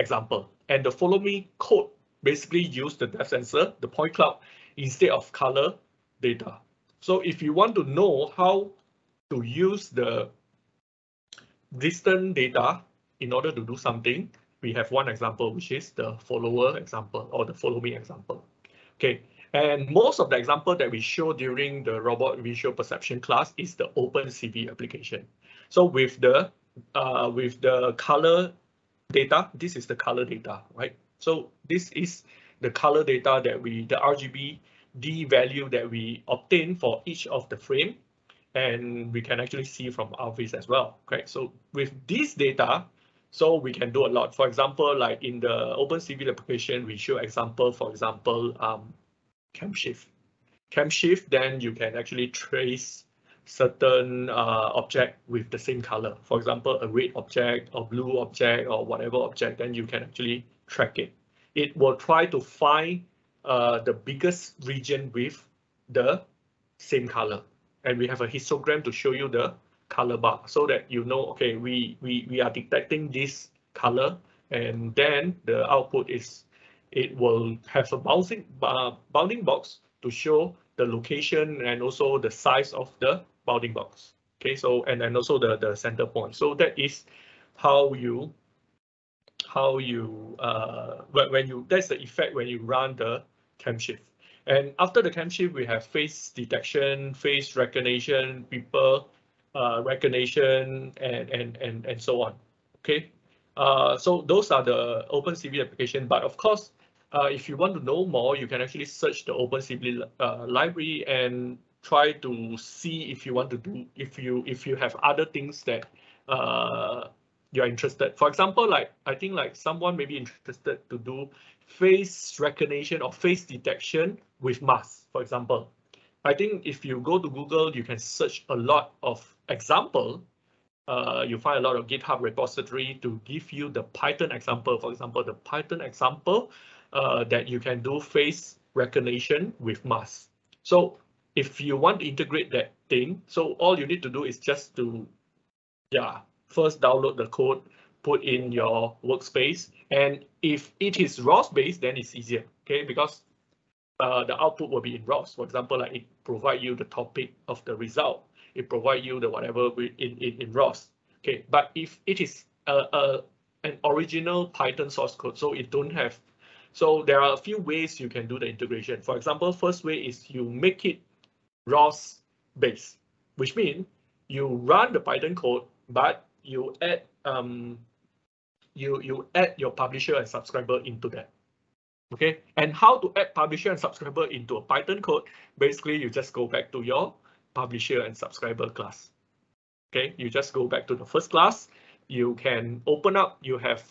example, and the follow me code basically use the depth sensor, the point cloud, instead of color data. So if you want to know how to use the distant data in order to do something, we have one example, which is the follower example, or the follow me example. Okay, and most of the example that we show during the robot visual perception class is the OpenCV application. So with the color data, this is the color data, right? So this is the color data that the RGB D value that we obtain for each of the frame, and we can actually see from RVs as well, okay? So with this data, so we can do a lot. For example, like in the OpenCV application, we show example, for example, cam shift. Cam shift, then you can actually trace certain object with the same color. For example, a red object or blue object or whatever object, then you can actually track it. It will try to find the biggest region with the same color. And we have a histogram to show you the color bar, so that you know, okay, we are detecting this color, and then the output is, it will have a bounding box to show the location and also the size of the bounding box. Okay, so and also the center point. So that is how you that's the effect when you run the cam shift. And after the cam shift, we have face detection, face recognition, people recognition, and so on. Okay, so those are the OpenCV application. But of course, if you want to know more, you can actually search the OpenCV library and try to see if you want to do, if you have other things that you're interested. For example, like I think like someone may be interested to do face recognition or face detection with mask, for example. I think if you go to Google, you can search a lot of example. You find a lot of GitHub repository to give you the Python example. For example, the Python example that you can do face recognition with mask. So if you want to integrate that thing, so all you need to do is just to, first download the code, put in your workspace, and if it is ROS based, then it's easier, okay? Because the output will be in ROS. For example, like it provide you the topic of the result, it provide you the whatever in ROS. Okay, but if it is an original Python source code, so it don't have, so there are a few ways you can do the integration. For example, first way is you make it ROS based, which means you run the Python code, but you add you add your publisher and subscriber into that. Okay, and how to add publisher and subscriber into a Python code? Basically, you just go back to your publisher and subscriber class. Okay, you just go back to the first class. You can open up. You have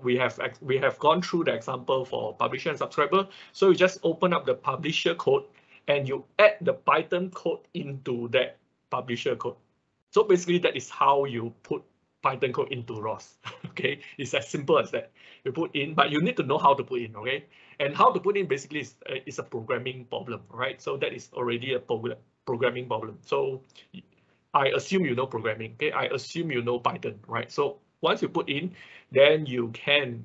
we have gone through the example for publisher and subscriber. So you just open up the publisher code and you add the Python code into that publisher code. So basically, that is how you put Python code into ROS. Okay, it's as simple as that. You put in, but you need to know how to put in. Okay, and how to put in basically is a programming problem, right? So that is already a programming problem. So I assume you know programming. Okay, I assume you know Python, right? So once you put in, then you can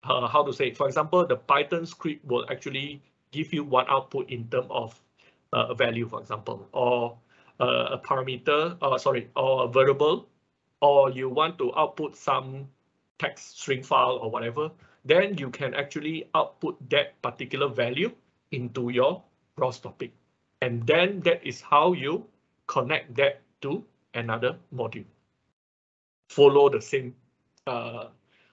how to say, for example, the Python script will actually give you one output in terms of a value, for example, or a parameter, or a variable, or you want to output some text string file or whatever, then you can actually output that particular value into your ROS topic. And then that is how you connect that to another module. Follow the same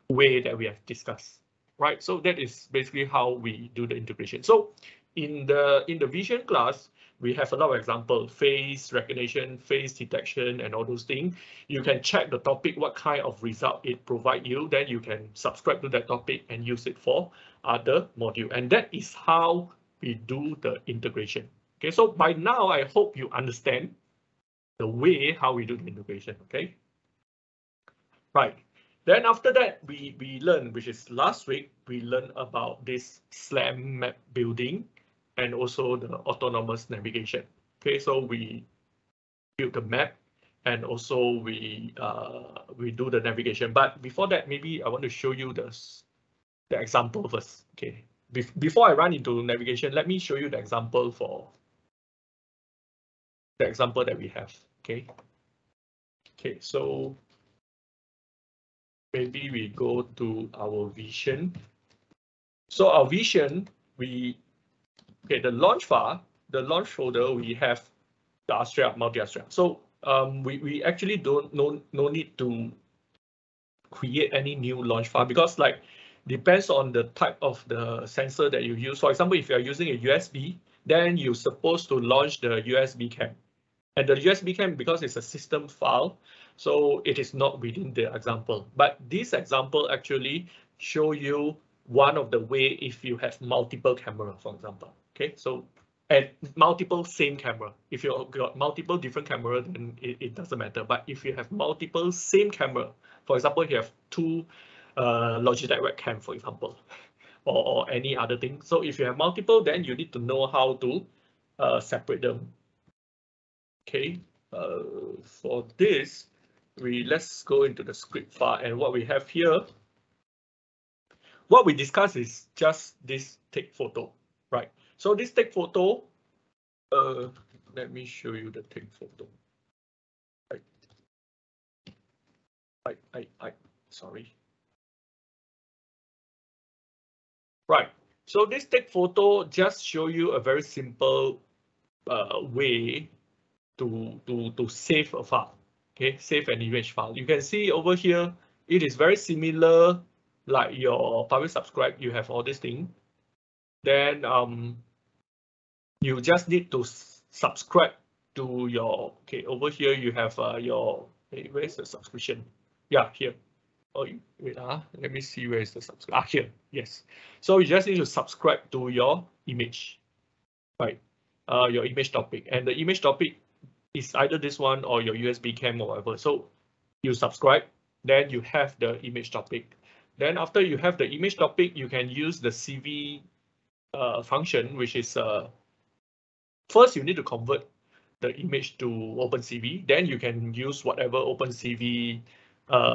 way that we have discussed, right? So that is basically how we do the integration. So in the vision class, we have a lot of examples: face recognition, face detection, and all those things. You can check the topic, what kind of result it provide you. Then you can subscribe to that topic and use it for other module. And that is how we do the integration. Okay, so by now, I hope you understand the way how we do the integration. Okay, right. Then after that, we learn, which is last week, we learned about this SLAM map building and also the autonomous navigation. Okay, so we build the map and also we do the navigation. But before that, maybe I want to show you the example first. Okay, before I run into navigation, let me show you the example for the example that we have. Okay. Okay, so maybe we go to our vision. So our vision, okay, the launch file, the launch folder, we have the Astrea, multi-Astrea. So we actually no need to create any new launch file, because like depends on the type of the sensor that you use. For example, if you are using a USB, then you're supposed to launch the USB cam. And the USB cam, because it's a system file, so it is not within the example. But this example actually show you one of the way if you have multiple camera, for example. Okay, so and multiple same camera. If you've got multiple different camera, then it doesn't matter. But if you have multiple same camera, for example, you have two Logitech webcam, for example, or any other thing. So if you have multiple, then you need to know how to separate them. Okay, for this, let's go into the script file, and what we have here, what we discuss is just this take photo, right? So this take photo, let me show you the take photo. Sorry. Right. So this take photo just show you a very simple way to save a file. Okay, save an image file. You can see over here, it is very similar like your public subscribe. You have all this thing. Then you just need to subscribe to your, okay, over here you have your, hey, where's the subscription? Yeah, here. Oh, wait, let me see where is the subscribe. Here, yes. So you just need to subscribe to your image, right? Your image topic, and the image topic is either this one or your USB cam or whatever. So you subscribe, then you have the image topic. Then after you have the image topic, you can use the CV function, which is first you need to convert the image to OpenCV. Then you can use whatever OpenCV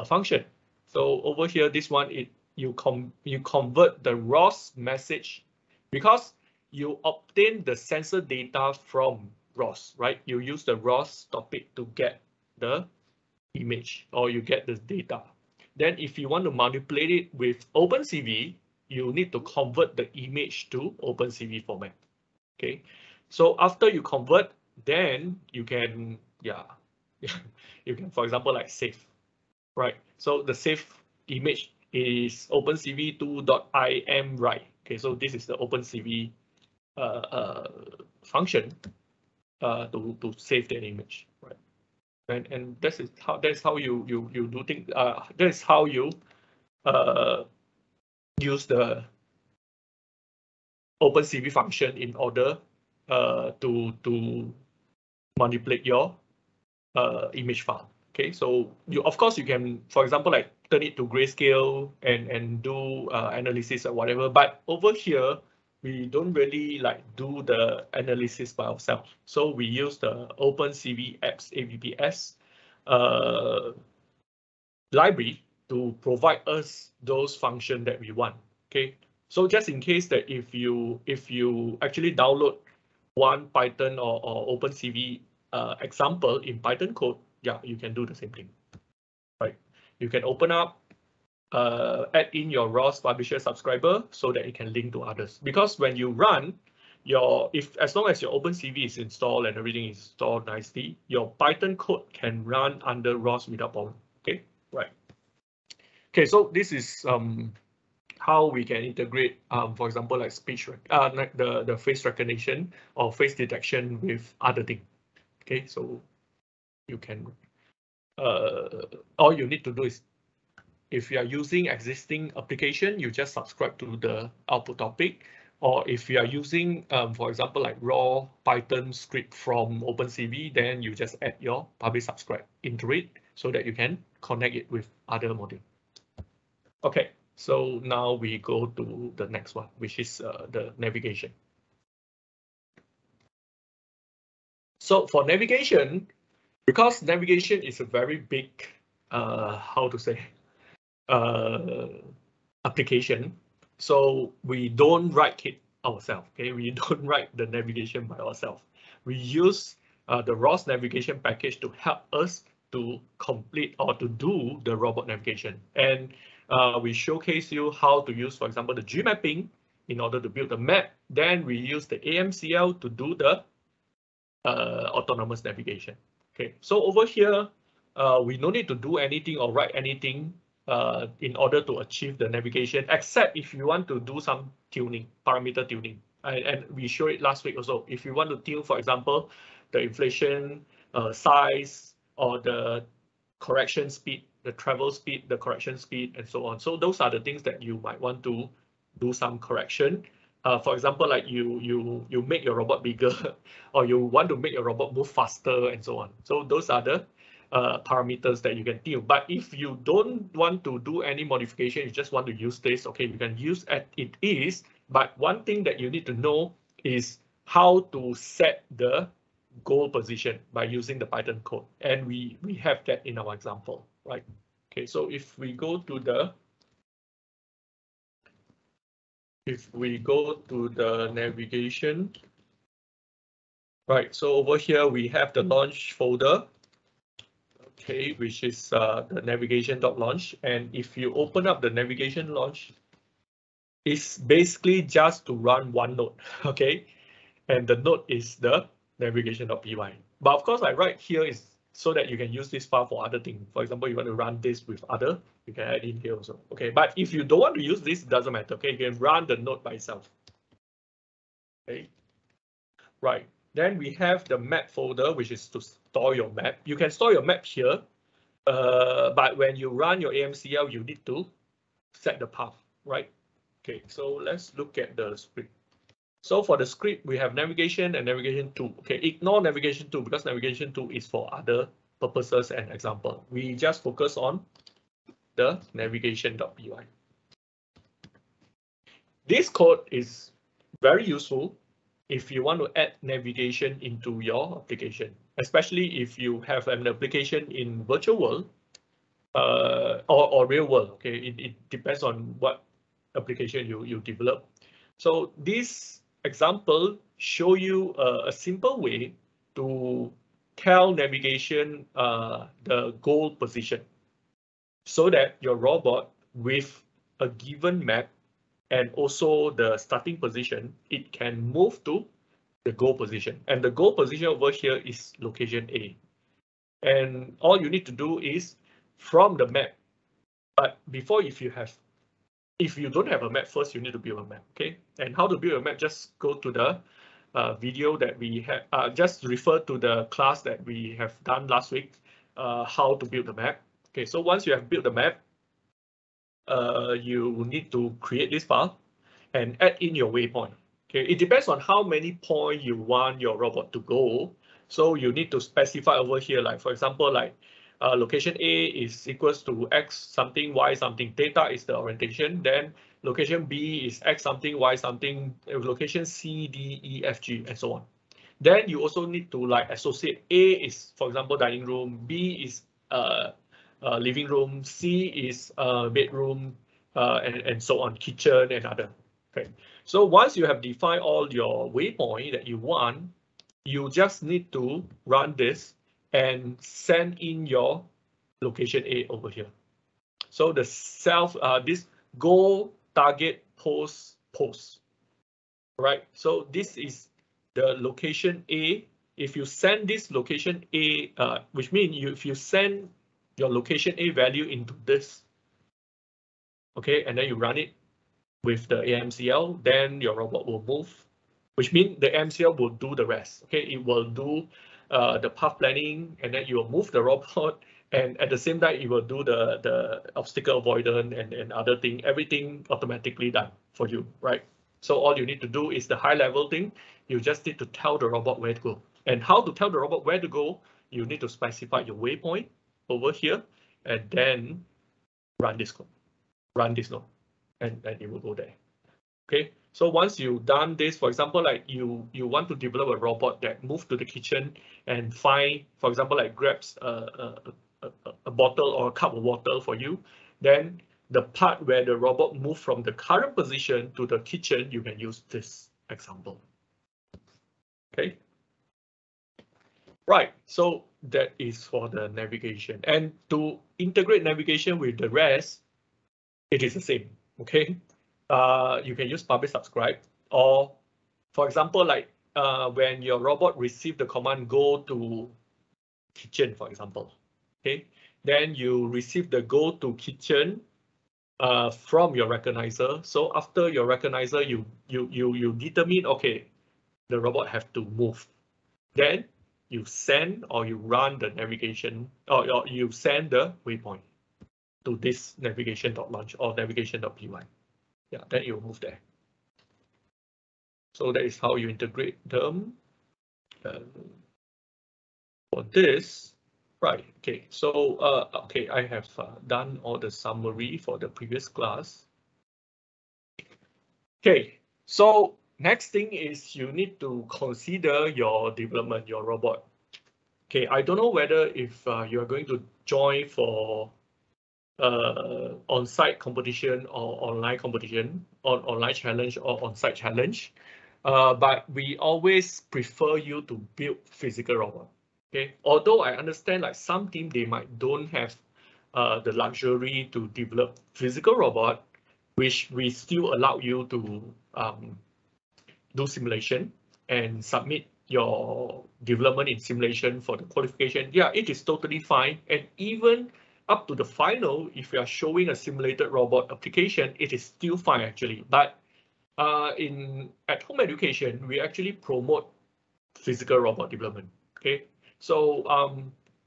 function. So over here, this one, you convert the ROS message, because you obtain the sensor data from ROS, right? You use the ROS topic to get the image or you get the data. Then if you want to manipulate it with OpenCV, you need to convert the image to OpenCV format. Okay, so after you convert, then you can, you can, for example, like save, right? So the save image is OpenCV2.im, right? Okay, so this is the OpenCV function to save that image, right? And that's how you do things. That's how you use the OpenCV function in order to manipulate your image file. Okay, so of course you can, for example, like turn it to grayscale and do analysis or whatever. But over here, we don't really like do the analysis by ourselves. So we use the OpenCV apps APPS library to provide us those functions that we want. Okay, so just in case that if you actually download one Python or OpenCV example in Python code, yeah, you can do the same thing, right? You can open up, add in your ROS publisher subscriber so that it can link to others. Because when you run as long as your OpenCV is installed and everything is installed nicely, your Python code can run under ROS without problem. Okay, right. Okay, so this is how we can integrate, for example, like speech, like the face recognition or face detection with other things. Okay, so you can, all you need to do is, if you are using existing application, you just subscribe to the output topic. Or if you are using, for example, like raw Python script from OpenCV, then you just add your publish subscribe into it so that you can connect it with other modules. Okay, so now we go to the next one, which is the navigation. So for navigation, because navigation is a very big, how to say, application, so we don't write it ourselves. Okay, we don't write the navigation by ourselves. We use the ROS navigation package to help us to complete or to do the robot navigation. And we showcase you how to use, for example, the G mapping in order to build the map. Then we use the AMCL to do the autonomous navigation. Okay, so over here, we no need to do anything or write anything in order to achieve the navigation, except if you want to do some tuning, parameter tuning. And we showed it last week also. If you want to tune, for example, the inflation size or the correction speed, the travel speed, the correction speed, and so on. So those are the things that you might want to do some correction. For example, like you make your robot bigger, or you want to make your robot move faster, and so on. So those are the parameters that you can tune. But if you don't want to do any modification, you just want to use this, okay, you can use as it is. But one thing that you need to know is how to set the goal position by using the Python code. And we have that in our example, right? Okay, so if we go to the navigation, right, so over here we have the launch folder, okay, which is the navigation.launch. And if you open up the navigation launch, it's basically just to run one node, okay, and the node is the navigation.py. But of course, I write here is so that you can use this file for other things. For example, you want to run this with other, you can add in here also. Okay, but if you don't want to use this, it doesn't matter. Okay, you can run the node by itself. Okay, right. Then we have the map folder, which is to store your map. You can store your map here, but when you run your AMCL, you need to set the path, right? Okay, so let's look at the script. So for the script, we have navigation and navigation 2. Okay, ignore navigation 2 because navigation 2 is for other purposes and example. We just focus on the navigation.py. This code is very useful if you want to add navigation into your application, especially if you have an application in virtual world or real world. Okay, it depends on what application you develop. So this example show you a simple way to tell navigation the goal position, so that your robot with a given map and also the starting position, it can move to the goal position. And the goal position over here is location A. And all you need to do is from the map. But before, if you don't have a map, first you need to build a map, okay? And how to build a map, just go to the video that we have, just refer to the class that we have done last week, how to build the map. Okay, so once you have built the map, you need to create this file and add in your waypoint. Okay, it depends on how many points you want your robot to go. So you need to specify over here, like for example, like location A is equals to X something, Y something, theta is the orientation. Then location B is X something, Y something, location C, D, E, F, G, and so on. Then you also need to like associate A is, for example, dining room, B is living room, C is bedroom, and so on, kitchen and other. Okay, so once you have defined all your waypoint that you want, you just need to run this and send in your location A over here. So the this goal, target, post, right? So this is the location A. If you send this location A, which means if you send your location A value into this, okay, and then you run it with the AMCL, then your robot will move, which means the AMCL will do the rest. Okay, it will do the path planning, and then you will move the robot, and at the same time, it will do the obstacle avoidance and other thing, everything automatically done for you, right? So all you need to do is the high level thing. You just need to tell the robot where to go. And how to tell the robot where to go, you need to specify your waypoint over here, and then run this code, run this node, and it will go there. Okay, so once you've done this, for example, like you want to develop a robot that moves to the kitchen and find, for example, like grabs a bottle or a cup of water for you, then the part where the robot moves from the current position to the kitchen, you can use this example. Okay. Right, so that is for the navigation. And to integrate navigation with the rest, it is the same, okay? You can use publish subscribe, or for example, like when your robot receives the command go to kitchen, for example, okay? Then you receive the go to kitchen from your recognizer. So after your recognizer, you determine, okay, the robot have to move. Then you send or you run the navigation, or you send the waypoint to this navigation.launch or navigation.py. Yeah, then it will move there. So that is how you integrate them. For this, right? Okay, so okay, I have done all the summary for the previous class. Okay, so next thing is you need to consider your development, your robot. Okay, I don't know whether if you are going to join for on-site competition or online competition, or online challenge or on-site challenge, but we always prefer you to build physical robot. Okay, although I understand like some team they might don't have the luxury to develop physical robot, which we still allow you to do simulation and submit your development in simulation for the qualification. Yeah, it is totally fine. And even up to the final, if you are showing a simulated robot application, it is still fine actually. But at home education, we actually promote physical robot development. Okay, so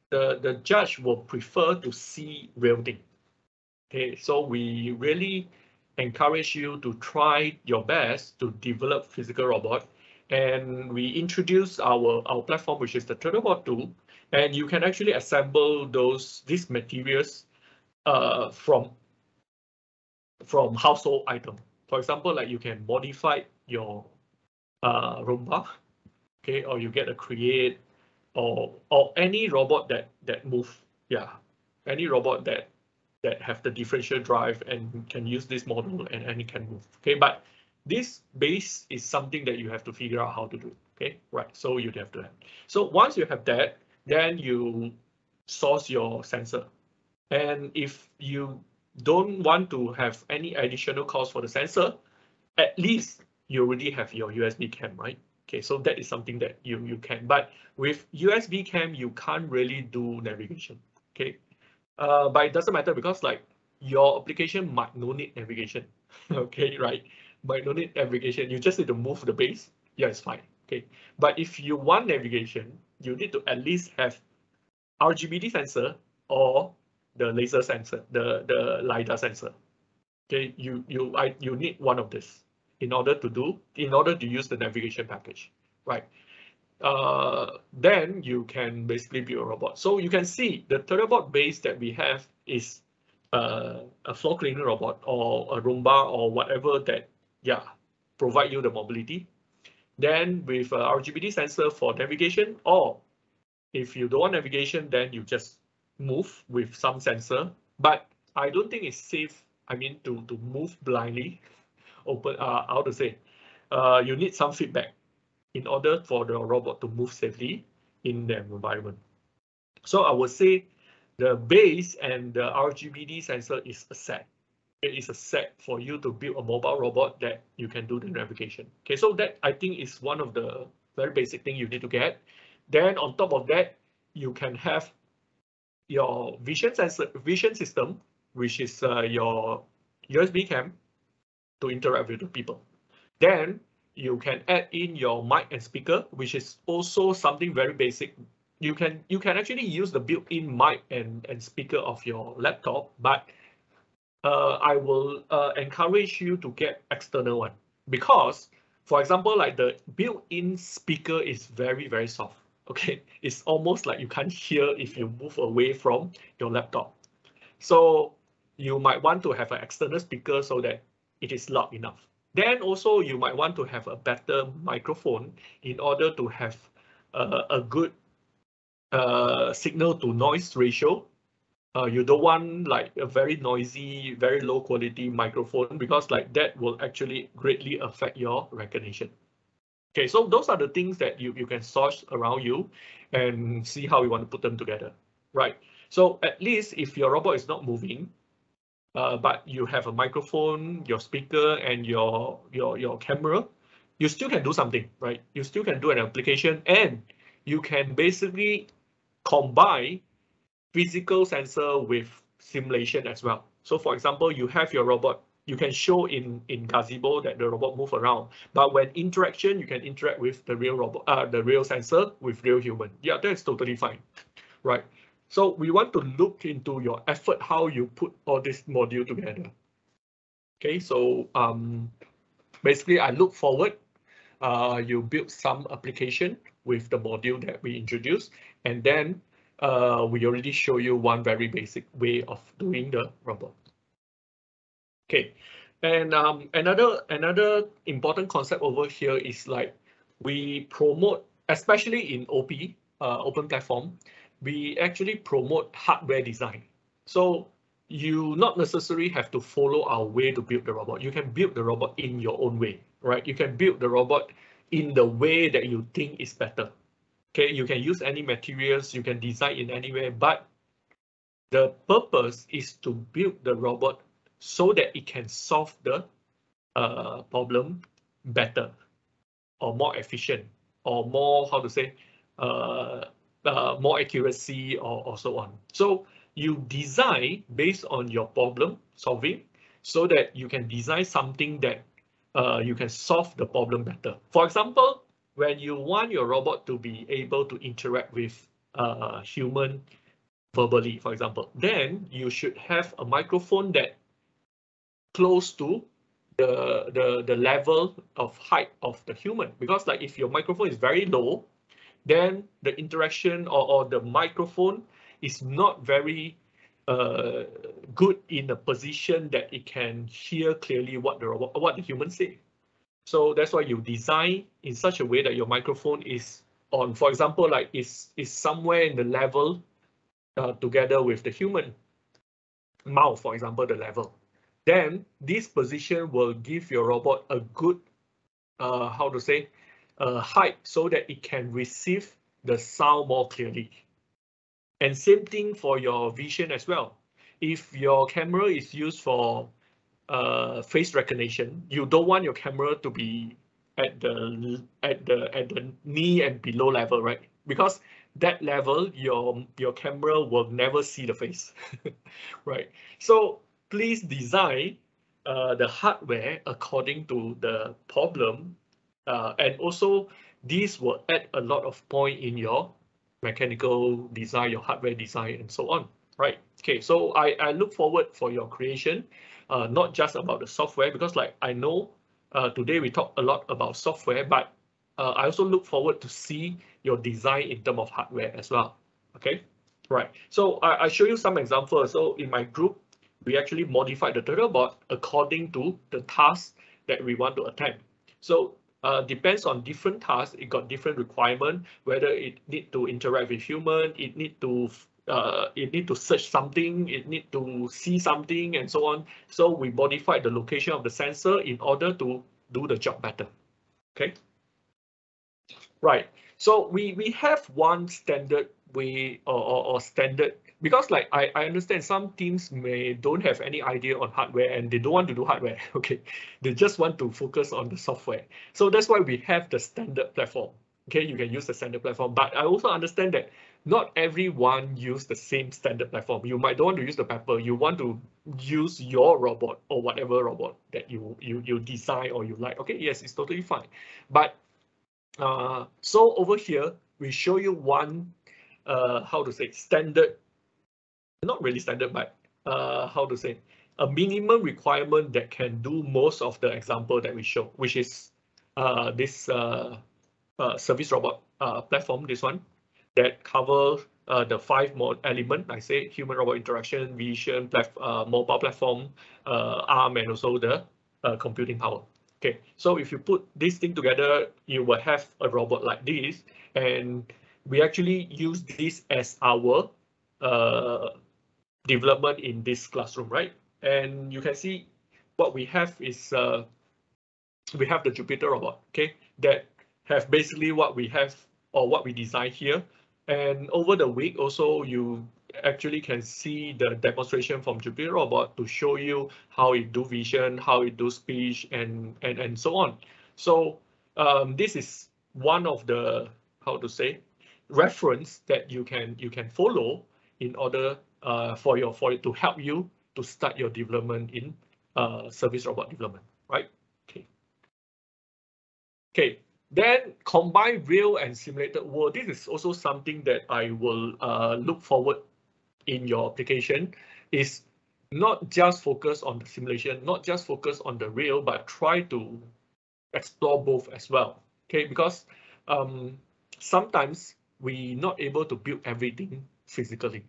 the judge will prefer to see real thing. Okay, so we really encourage you to try your best to develop physical robot, and we introduce our platform, which is the TurtleBot tool, and you can actually assemble these materials from household item. For example, like you can modify your Roomba, okay, or you get a Create, or any robot that move, yeah, any robot that have the differential drive and can use this model and it can move. Okay, but this base is something that you have to figure out how to do. Okay, right. So you have to have. So once you have that, then you source your sensor. And if you don't want to have any additional cost for the sensor, at least you already have your USB cam, right? Okay, so that is something that you can. But with USB cam, you can't really do navigation. Okay, but it doesn't matter because like your application might no need navigation. Okay, right? Might no need navigation. You just need to move the base. Yeah, it's fine. Okay, but if you want navigation, you need to at least have RGBD sensor or the laser sensor, the LiDAR sensor. Okay, you need one of this in order to use the navigation package, right? Then you can basically build a robot. So you can see the Terabot base that we have is a floor cleaning robot or a Roomba or whatever that, yeah, provide you the mobility. Then with a RGBD sensor for navigation, or if you don't want navigation, then you just move with some sensor. But I don't think it's safe, I mean, to move blindly. How to say, you need some feedback in order for the robot to move safely in the environment. So I would say the base and the RGBD sensor is a set. It is a set for you to build a mobile robot that you can do the navigation. Okay, so that I think is one of the very basic thing you need to get. Then on top of that, you can have your vision system, which is your USB cam to interact with the people. Then you can add in your mic and speaker, which is also something very basic. You can actually use the built-in mic and speaker of your laptop, but I will encourage you to get external one because, for example, like the built-in speaker is very, very soft. Okay, it's almost like you can't hear if you move away from your laptop. So you might want to have an external speaker so that it is loud enough. Then also you might want to have a better microphone in order to have a good signal to noise ratio. You don't want like a very noisy, very low quality microphone because like that will actually greatly affect your recognition. Okay, so those are the things that you can source around you and see how you want to put them together, right? So at least if your robot is not moving, but you have a microphone, your speaker, and your camera, you still can do something, right? You still can do an application, and you can basically combine physical sensor with simulation as well. So for example, you have your robot, you can show in Gazebo that the robot move around, but when interaction, you can interact with the real robot, the real sensor with real human. Yeah, that's totally fine, right? So we want to look into your effort, how you put all this module together. Okay, so basically I look forward, you build some application with the module that we introduced, and then we already show you one very basic way of doing the robot. Okay, and another important concept over here is like we promote, especially in OP, open platform, we actually promote hardware design. So you not necessarily have to follow our way to build the robot. You can build the robot in your own way, right? You can build the robot in the way that you think is better. Okay, you can use any materials, you can design in any way, but the purpose is to build the robot so that it can solve the problem better or more efficient or more, how to say, more accuracy or so on. So you design based on your problem solving so that you can design something that you can solve the problem better. For example, when you want your robot to be able to interact with human verbally, for example, then you should have a microphone that close to the level of height of the human, because like if your microphone is very low, then the interaction or the microphone is not very good in a position that it can hear clearly what the human say. So that's why you design in such a way that your microphone is on, for example, like is somewhere in the level together with the human mouth, for example, the level. then this position will give your robot a good, height so that it can receive the sound more clearly. And same thing for your vision as well. If your camera is used for face recognition, you don't want your camera to be at the knee and below level, right? Because that level, your camera will never see the face, right? So please design the hardware according to the problem, and also this will add a lot of point in your mechanical design, your hardware design, and so on, right? Okay, so I look forward for your creation, not just about the software, because like I know today we talk a lot about software, but I also look forward to see your design in terms of hardware as well. Okay, right. So I show you some examples. So in my group, we actually modified the turtle board according to the task that we want to attempt. So depends on different tasks, it got different requirement, whether it need to interact with human, it need to search something, it need to see something, and so on. So we modified the location of the sensor in order to do the job better. Okay. Right. So we have one standard way or standard, because like I understand some teams don't have any idea on hardware and they don't want to do hardware. Okay, they just want to focus on the software. So that's why we have the standard platform. Okay, you can use the standard platform, but I also understand that not everyone use the same standard platform. You might don't want to use the Pepper. You want to use your robot or whatever robot that you design or you like. Okay, yes, it's totally fine, but so over here, we show you one, standard, not really standard, but a minimum requirement that can do most of the example that we show, which is this service robot platform, this one, that covers the 5 more element. I say human robot interaction, vision, mobile platform, arm, and also the computing power. Okay, so if you put this thing together, you will have a robot like this, and we actually use this as our development in this classroom, right? And you can see what we have is we have the Jupyter robot, okay, that have basically what we have or what we design here. And over the week also, you actually can see the demonstration from Jupyter robot to show you how it do vision, how it do speech, and so on. So this is one of the reference that you can follow in order for it to help you to start your development in service robot development, right? Okay. Okay, then combine real and simulated world. This is also something that I will look forward in your application, is not just focus on the simulation, not just focus on the real, but try to explore both as well. Okay, because sometimes we not able to build everything physically,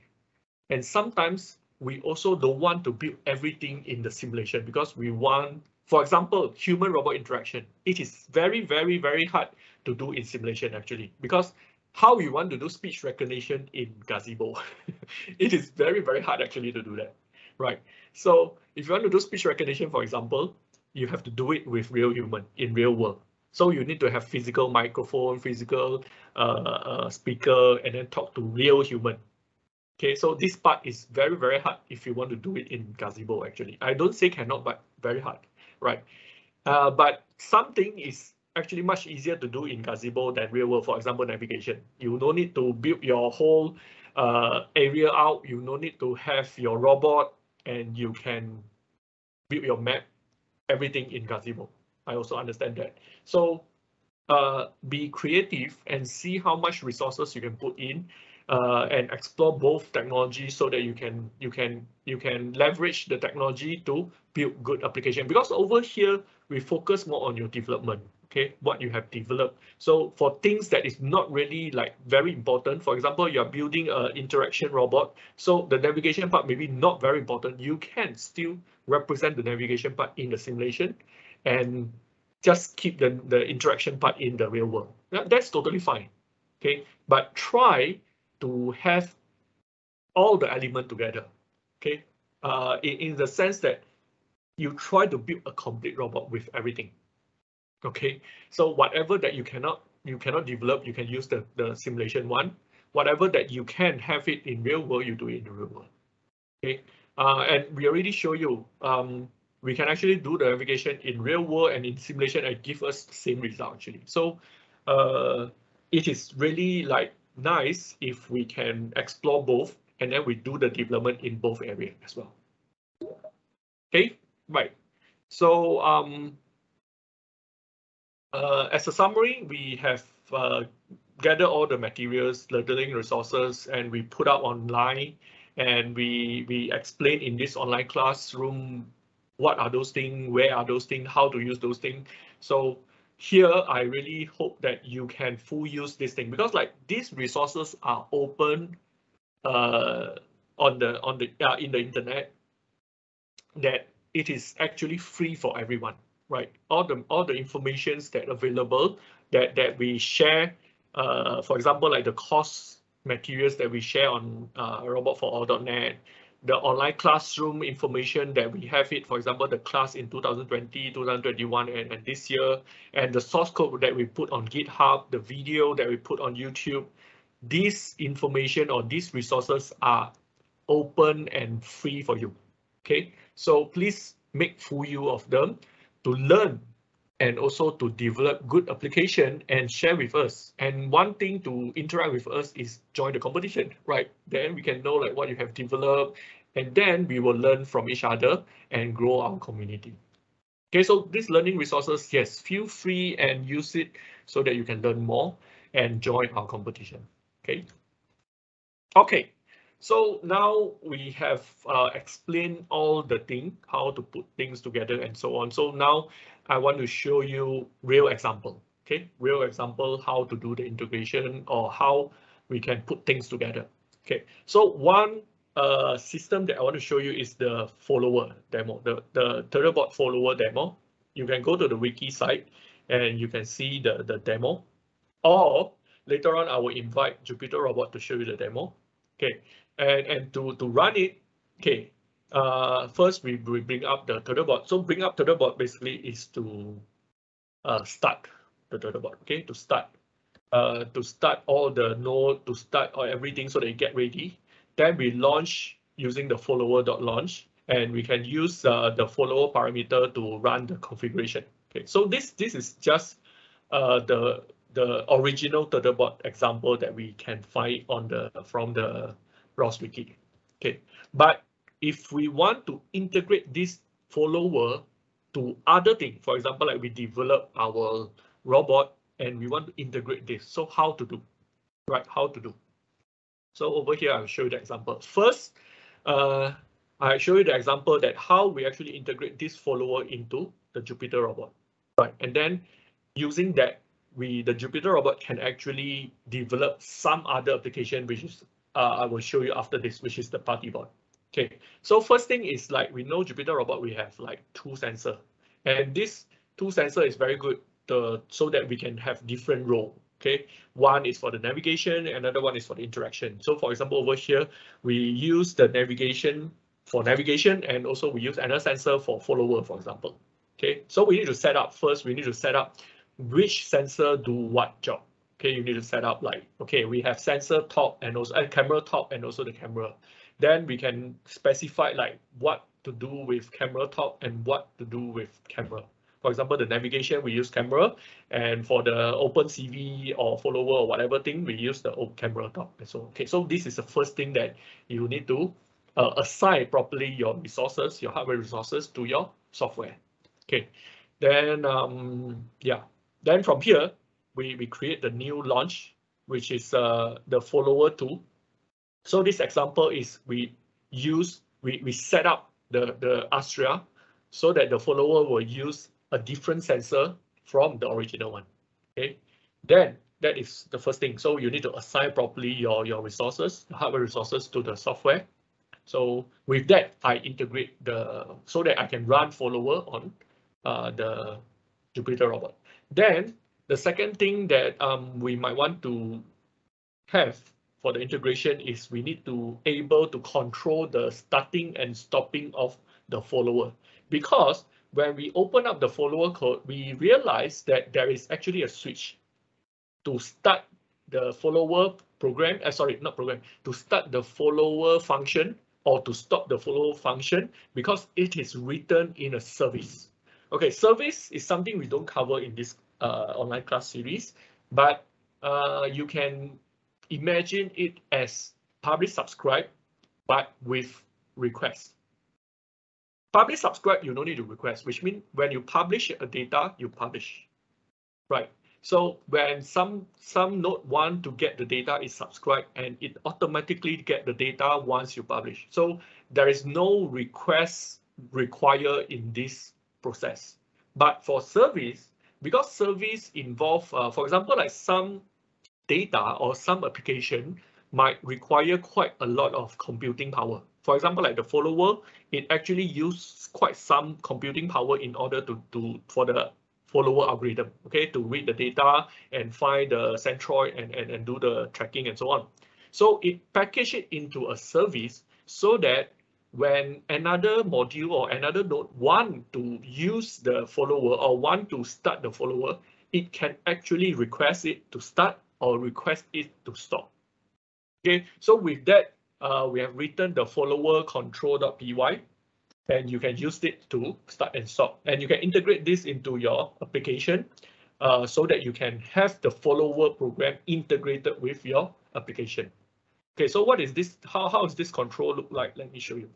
and sometimes we also don't want to build everything in the simulation because we want, for example, human robot interaction. It is very, very, very hard to do in simulation actually, because how you want to do speech recognition in Gazebo, it is very, very hard actually to do that, right? So if you want to do speech recognition, for example, you have to do it with real human in real world. So you need to have physical microphone, physical speaker, and then talk to real human. Okay, so this part is very, very hard if you want to do it in Gazebo, actually. I don't say cannot, but very hard, right? But something is actually much easier to do in Gazebo than real world. For example, navigation. You don't need to build your whole area out. You don't need to have your robot, and you can build your map, everything in Gazebo. I also understand that. So be creative and see how much resources you can put in, and explore both technologies so that you can leverage the technology to build good application. Because over here we focus more on your development, okay, what you have developed. So for things that is not really like very important, for example, you are building an interaction robot, so the navigation part maybe not very important, you can still represent the navigation part in the simulation and just keep the interaction part in the real world. That's totally fine, okay? But try to have all the element together, okay? In the sense that you try to build a complete robot with everything. Okay, so whatever that you cannot develop, you can use the simulation one. Whatever that you can have it in real world, you do it in the real world. Okay, and we already show you we can actually do the navigation in real world and in simulation and give us the same result actually. So it is really like nice if we can explore both and then we do the development in both areas as well. Okay, right. So as a summary, we have gathered all the materials, learning resources, and we put up online, and we explain in this online classroom what are those things, where are those things, how to use those things. So here, I really hope that you can full use this thing, because like these resources are open in the internet, that it is actually free for everyone, right? All the informations that available that we share, for example, like the course materials that we share on robotforall.net, the online classroom information that we have it, for example, the class in 2020, 2021, and this year, and the source code that we put on GitHub, the video that we put on YouTube. This information or these resources are open and free for you. Okay, so please make full use of them to learn and also to develop good application and share with us. And one thing to interact with us is join the competition, right? Then we can know like what you have developed, and then we will learn from each other and grow our community. Okay, so these learning resources, yes, feel free and use it so that you can learn more and join our competition. Okay. Okay. So now we have explained all the things, how to put things together and so on. So now I want to show you real example, okay? Real example, how to do the integration or how we can put things together. Okay, so one system that I want to show you is the follower demo, the Turtlebot follower demo. You can go to the wiki site and you can see the demo, or later on I will invite Jupyter Robot to show you the demo. Okay, and to run it, okay, first we bring up the Turtlebot. So bring up Turtlebot basically is to start the Turtlebot, okay, to start all the node, to start everything so that you get ready. Then we launch using the follower.launch, and we can use the follower parameter to run the configuration. Okay, so this is just the original Turtlebot example that we can find on from the ROS wiki. Okay, but if we want to integrate this follower to other things, for example, like we develop our robot and we want to integrate this, so how to do, right? How to do? So over here, I'll show you the example. First, I show you the example that how we actually integrate this follower into the Jupyter Robot, right? And then using that, the Jupyter Robot can actually develop some other application, which is I will show you after this, which is the party bot. Okay, so first thing is like we know Jupyter Robot, we have like 2 sensors, and this 2 sensor is very good so that we can have different role. Okay, one is for the navigation, another one is for the interaction. So for example, over here, we use the navigation for navigation, and also we use another sensor for follower, for example. Okay, so we need to set up first, we need to set up which sensor do what job. Okay, you need to set up like, okay, we have sensor top and also camera top and also the camera. Then we can specify like what to do with camera top and what to do with camera. For example, the navigation, we use camera, and for the OpenCV or follower or whatever thing, we use the camera top. So, okay, so this is the first thing that you need to assign properly your resources, your hardware resources to your software. Okay, then yeah, then from here, we create the new launch, which is the follower tool. So this example is we set up the Astria so that the follower will use a different sensor from the original one. Okay, then that is the first thing. So you need to assign properly your resources, the hardware resources to the software. So with that, I integrate so that I can run follower on the Jupyter Robot. Then the second thing that we might want to have for the integration is we need to able to control the starting and stopping of the follower. Because when we open up the follower code, we realize that there is actually a switch to start the follower program, sorry, not program, to start the follower function or to stop the follower function because it is written in a service. Okay, service is something we don't cover in this online class series, but you can imagine it as publish subscribe, but with request. Publish subscribe, you don't need to request, which means when you publish a data, you publish, right? So when some node want to get the data, is subscribe and it automatically get the data once you publish. So there is no request required in this process. But for service, because service involve, for example, like some data or some application might require quite a lot of computing power. For example, like the follower, it actually uses quite some computing power in order for the follower algorithm, okay, to read the data and find the centroid and do the tracking and so on. So it package it into a service so that when another module or another node want to use the follower or want to start the follower, it can actually request it to start or request it to stop. Okay, so with that, we have written the follower control.py, and you can use it to start and stop. And you can integrate this into your application so that you can have the follower program integrated with your application. Okay, so what is this? How does this control look like? Let me show you.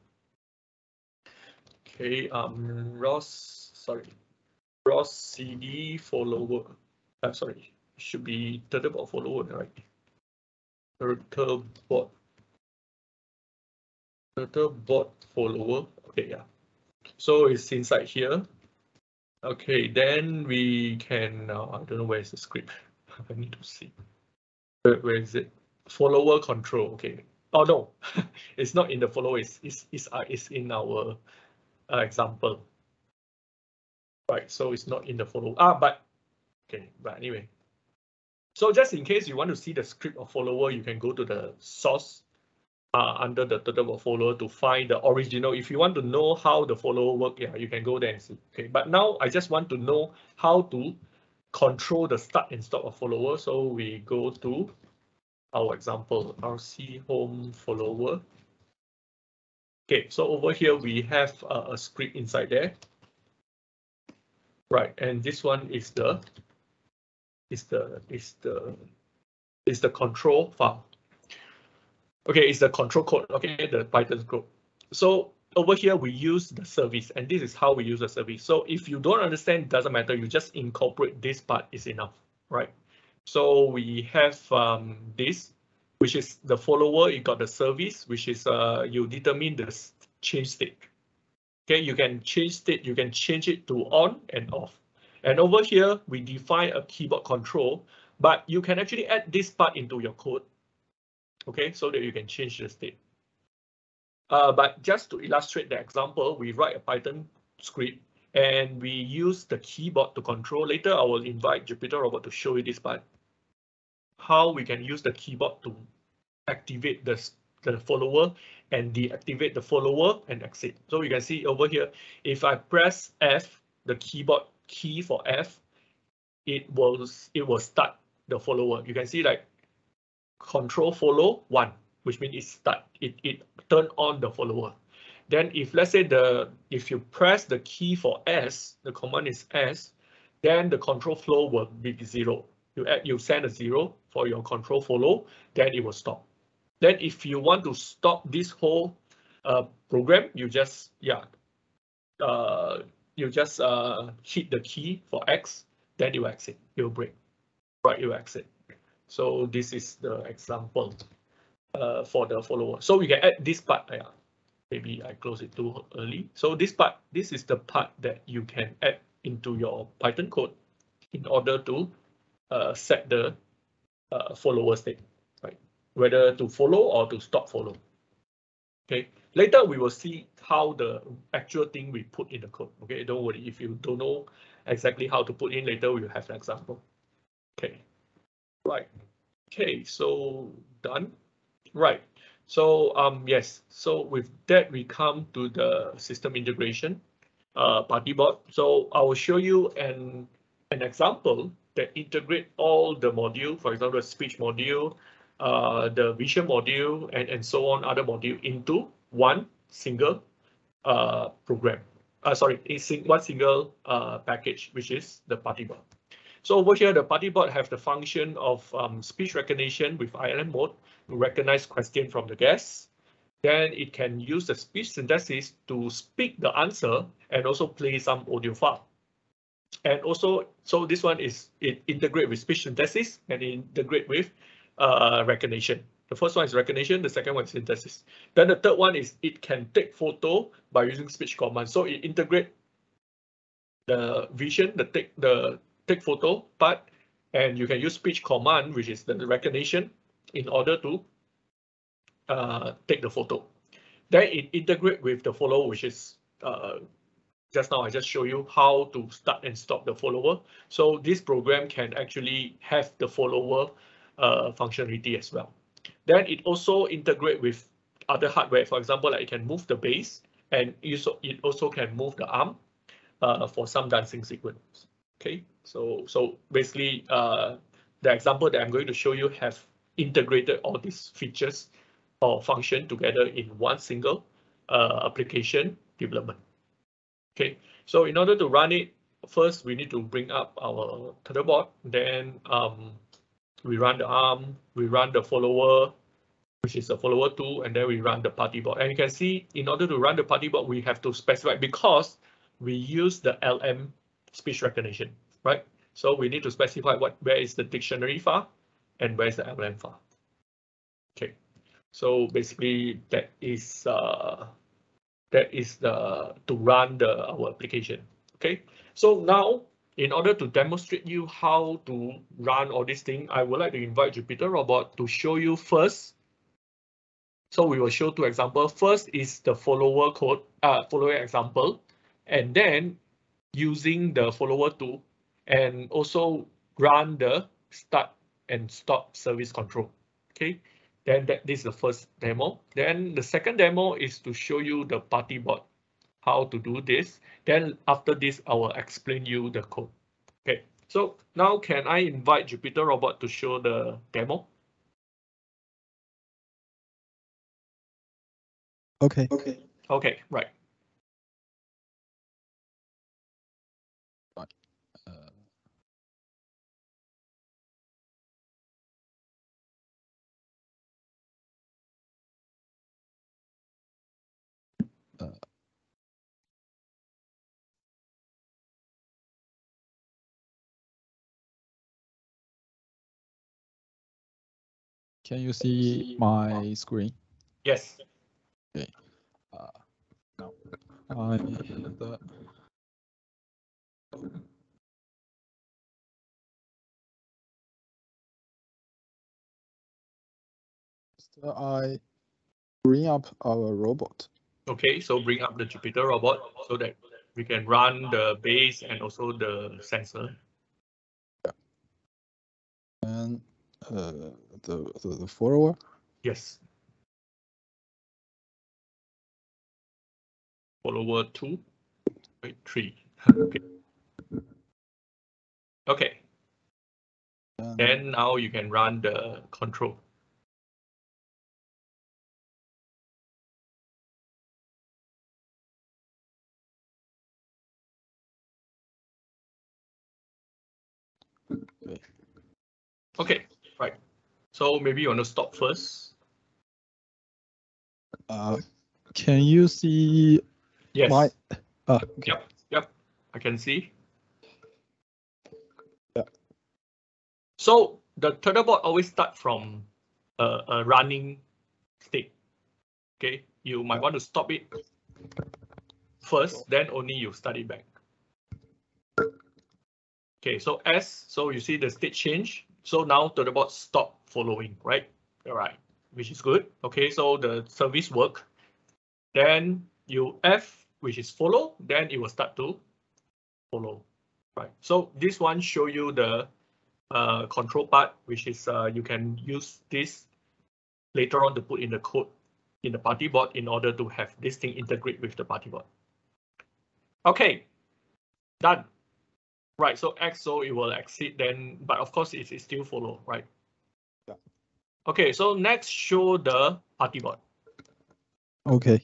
Okay, Ross CD follower. Sorry, should be Turtlebot follower, right? Turtlebot follower. Okay, yeah. So it's inside here. Okay, then we can. I don't know where is the script. I need to see. Where is it? Follower control. Okay. Oh no, it's not in the follower. It's in our example. Right. So it's not in the follower. But okay. But anyway. So just in case you want to see the script of follower, you can go to the source under the Turtlebot follower to find the original. If you want to know how the follower work, yeah, you can go there and see. Okay, but now I just want to know how to control the start and stop of follower. So we go to our example, RC home follower. Okay, so over here we have a script inside there. Right, and this one is the control file. Okay, it's the control code, okay, the Python code. So over here, we use the service, and this is how we use the service. So if you don't understand, it doesn't matter, you just incorporate this part is enough, right? So we have this, which is the follower, you got the service, which is you determine the change state. Okay, you can change state, you can change it to on and off. And over here, we define a keyboard control, but you can actually add this part into your code. Okay, so that you can change the state. But just to illustrate the example, we write a Python script and we use the keyboard to control. Later, I will invite Jupyter Robot to show you this part, how we can use the keyboard to activate the follower and deactivate the follower and exit. So you can see over here, if I press F, the keyboard key for F, it will start the follower. You can see like control follow 1, which means it turn on the follower. Then if let's say if you press the key for S, the command is S, then the control flow will be 0. You send a 0 for your control follow, then it will stop. Then if you want to stop this whole program, you just hit the key for X, then you exit. It will break. Right, you exit. So this is the example for the follower. So we can add this part. Maybe I close it too early. So this part, this is the part that you can add into your Python code in order to set the follower state, right? Whether to follow or to stop follow. Okay. Later we will see how the actual thing we put in the code. Okay. Don't worry if you don't know exactly how to put in. Later we will have an example. Okay. Right. Okay. So done. Right. So yes. So with that we come to the system integration. party board. So I will show you an example that integrate all the module, for example, the speech module, the vision module, and so on, other module into one single program. Sorry, one single package, which is the party board. So over here, the party board have the function of speech recognition with ILM mode to recognize question from the guests. Then it can use the speech synthesis to speak the answer and also play some audio file. And also, so this one is it integrate with speech synthesis and integrate with recognition. The first one is recognition, the second one is synthesis. Then the third one is it can take photo by using speech command. So it integrate the vision, the take photo part, and you can use speech command, which is the recognition, in order to take the photo. Then it integrate with the follower, which is just now I just show you how to start and stop the follower. So this program can actually have the follower functionality as well. Then it also integrate with other hardware. For example, like it can move the base, and it also can move the arm for some dancing sequence. Okay, so basically the example that I'm going to show you have integrated all these features or function together in one single application development. Okay, so in order to run it, first we need to bring up our tetherbot. Then we run the arm, we run the follower, which is the follower 2, and then we run the party board. And you can see, in order to run the party board, we have to specify, because we use the LM speech recognition, right? So we need to specify where is the dictionary file and where is the LM file. Okay, so basically that is to run our application. Okay, so now in order to demonstrate you how to run all these things, I would like to invite Jupyter Robot to show you first. So we will show 2 examples. First is the follower code, follower example, and then using the follower 2, and also run the start and stop service control. Okay, then this is the first demo. Then the second demo is to show you the party board, how to do this. Then after this, I will explain you the code. Okay, so now can I invite Jupyter Robot to show the demo? Okay. Okay, right. Can you see my screen? Yes. Okay. Now I bring up our robot. Okay, so bring up the Jupyter Robot so that we can run the base and also the sensor. Yeah. And the follower. Yes. Follower 2, wait, 3. Okay. Okay. Then now you can run the control. Okay, right. So maybe you want to stop first. Can you see? Yes. My. Okay. Yep. I can see. Yeah. So the tetherbot always start from a running state. Okay, you might want to stop it first, then only you start it back. Okay, so so you see the state change. So now tetherbot stop following, right? All right, which is good. Okay, so the service work. Then you F, which is follow, then it will start to follow, right? So this one show you the control part, which is you can use this later on to put in the code in the party board in order to have this thing integrate with the party board. Okay, done. Right, so X, so it will exceed then, but of course it still follow, right? Yeah. Okay, so next show the party board. Okay.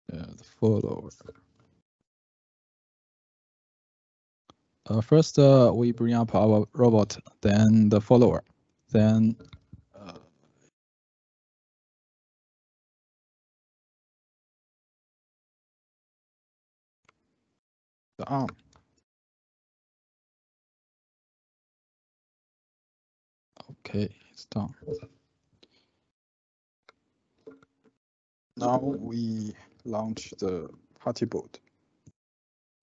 The follower. First, we bring up our robot, then the follower, then the arm. Okay, it's done. Now we launch the party board.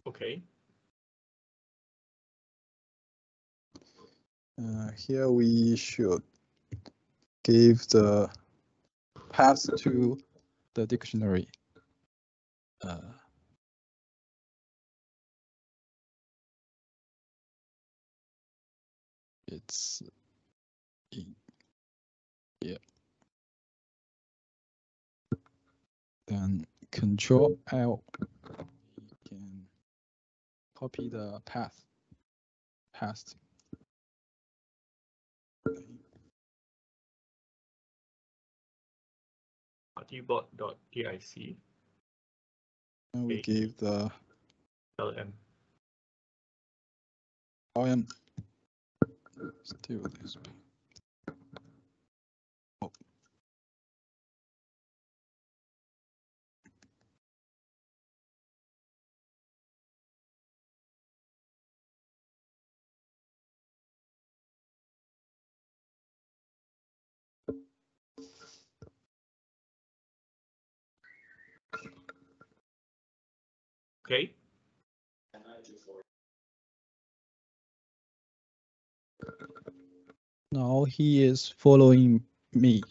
Okay. Here we should give the path to the dictionary. It's in here. Then Control L. We can copy the path. Partyboard.dic. And we give the LM. LM. Still this. Oh. Okay. Now he is following me.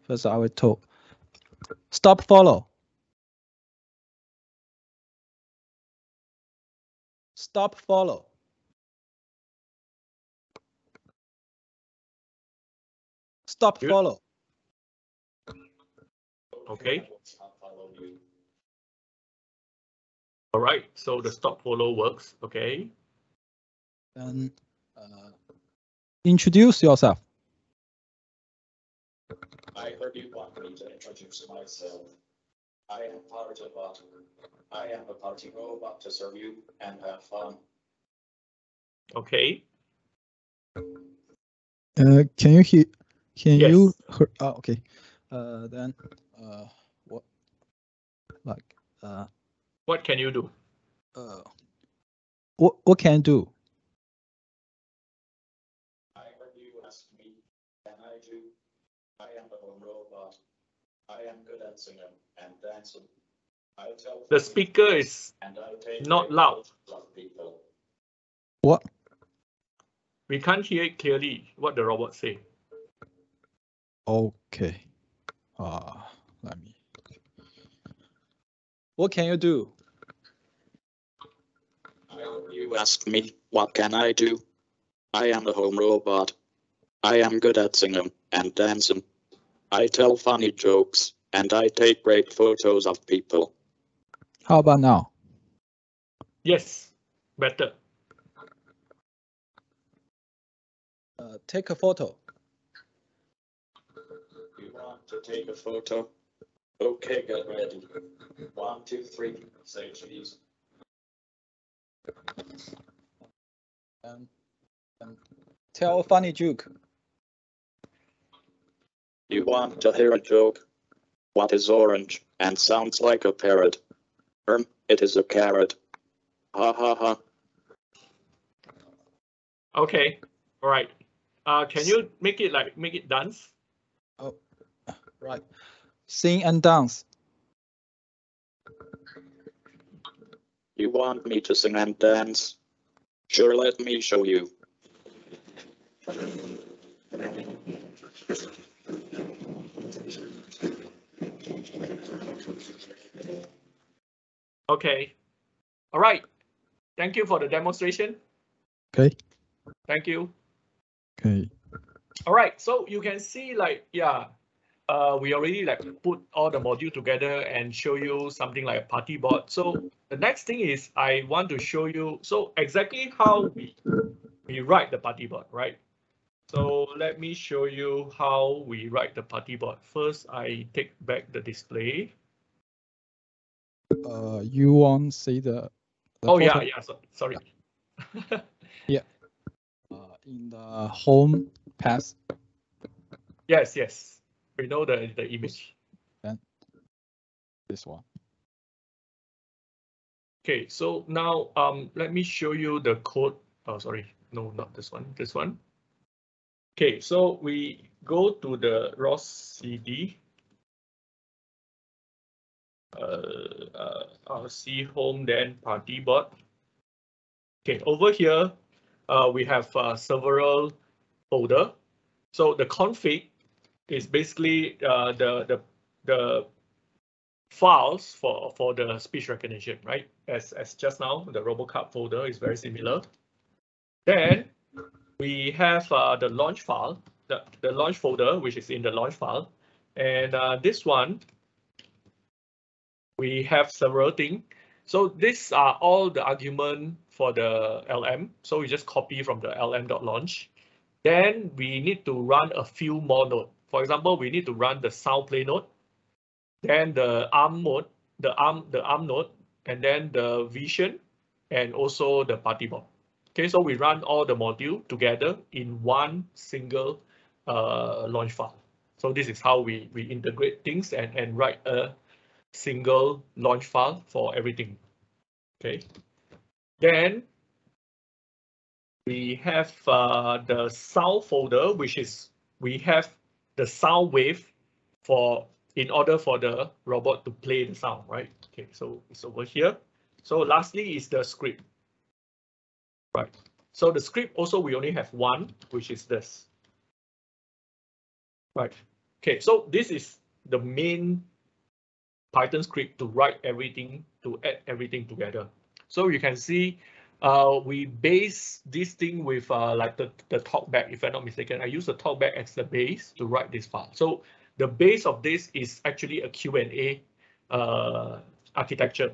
First I will talk. Stop follow. Stop follow. Stop Good. follow. Okay. All right, so the stop follow works. Okay. Then introduce yourself. I heard you want me to introduce myself. I am part of it. I am a party robot to serve you and have fun. Okay. Can you hear? Can Yes. you hear? Okay. Then what? Like What can you do? what can I do? I heard you ask me, can I do? I am a home robot. I am good at singing and dancing. I tell The speaker is and I take not loud. of people. What? We can't hear it clearly what the robot say. Okay. Let me. What can you do? I heard you ask me, what can I do? I am a home robot. I am good at singing and dancing. I tell funny jokes and I take great photos of people. How about now? Yes, better. Take a photo. You want to take a photo? Okay, get ready. 1, 2, 3, say cheese. Tell a funny joke. You want to hear a joke? What is orange and sounds like a parrot? It is a carrot. Ha ha ha. Okay. All right. Can you make it dance? Oh, right. Sing and dance. You want me to sing and dance? Sure, let me show you. Okay. All right. Thank you for the demonstration. Okay. Thank you. Okay. All right, so you can see like, yeah, we already like put all the module together and show you something like a party board. So the next thing is I want to show you, so exactly how we write the party board, right? So let me show you how we write the party board. First, I take back the display. You want to see the Oh, photo? yeah, sorry. Yeah. In the home path. Yes. We know the image. Then this one. Okay, so now let me show you the code. Oh, sorry, no, not this one, this one. Okay, so we go to the ROS CD. I'll see home, then party board. Okay, over here, we have several folder. So the config is basically the files for the speech recognition, right? As just now, the RoboCup folder is very similar. Then we have the launch file, the launch folder, which is in the launch file. And this one, we have several things. So these are all the argument for the LM. So we just copy from the lm.launch. Then we need to run a few more nodes. For example, we need to run the sound play node, then the arm mode, the arm node, and then the vision, and also the party board. Okay, so we run all the module together in one single launch file. So this is how we integrate things and write a single launch file for everything. Okay, then we have the sound folder, which is we have the sound wave in order for the robot to play the sound, right? Okay, so it's over here. So lastly is the script, right? So the script also we only have one, which is this, right? Okay, so this is the main Python script to write everything, to add everything together. So you can see we base this thing with like the Talkback, if I'm not mistaken. I use the Talkback as the base to write this file. So the base of this is actually a Q&A architecture.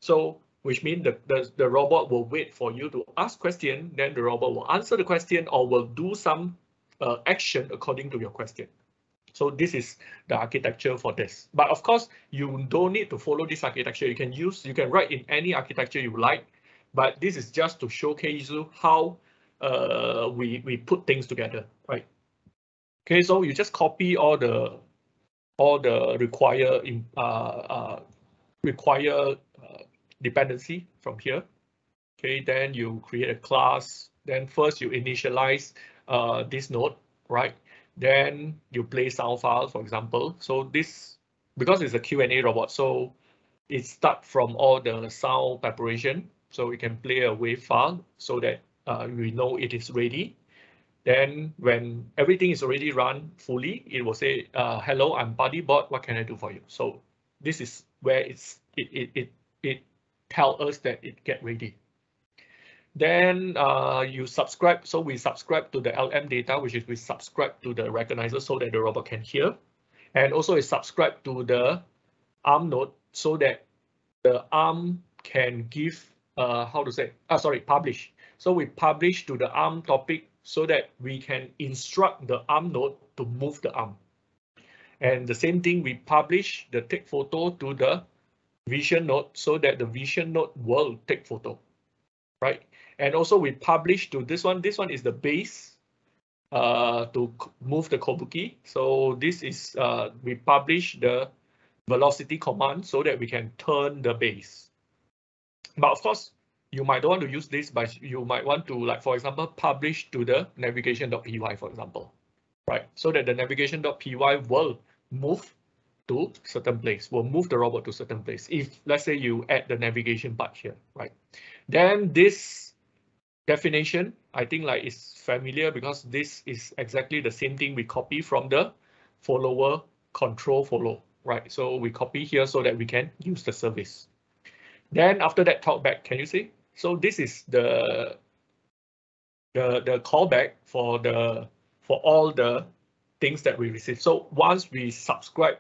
So which means the robot will wait for you to ask question, then the robot will answer the question or will do some action according to your question. So this is the architecture for this. But of course, you don't need to follow this architecture. You can write in any architecture you like, but this is just to showcase you how we put things together, right? Okay, so you just copy all the require dependency from here. Okay, then you create a class. Then first you initialize this node, right? Then you play sound file, for example. So this, because it's a Q&A robot, so it starts from all the sound preparation. So we can play a wave file so that we know it is ready. Then when everything is already run fully, it will say, hello, I'm party board, what can I do for you? So this is where it tells us that it get ready. Then you subscribe. So we subscribe to the LM data, which is we subscribe to the recognizer so that the robot can hear. And also it's subscribe to the ARM node so that the ARM can give, publish. So we publish to the ARM topic so that we can instruct the ARM node to move the ARM. And the same thing, we publish the take photo to the vision node so that the vision node will take photo, right? And also we publish to this one. This one is the base to move the Kobuki. So this is we publish the velocity command so that we can turn the base. But of course, you might don't want to use this, but you might want to, like, for example, publish to the navigation.py, for example, right? So that the navigation.py will move to certain place, will move the robot to certain place. If let's say you add the navigation part here, right? Then this definition, I think like is familiar because this is exactly the same thing we copy from the follower control follow, right? So we copy here so that we can use the service. Then after that, Talkback, can you see? So this is the the callback for all the things that we receive. So once we subscribe,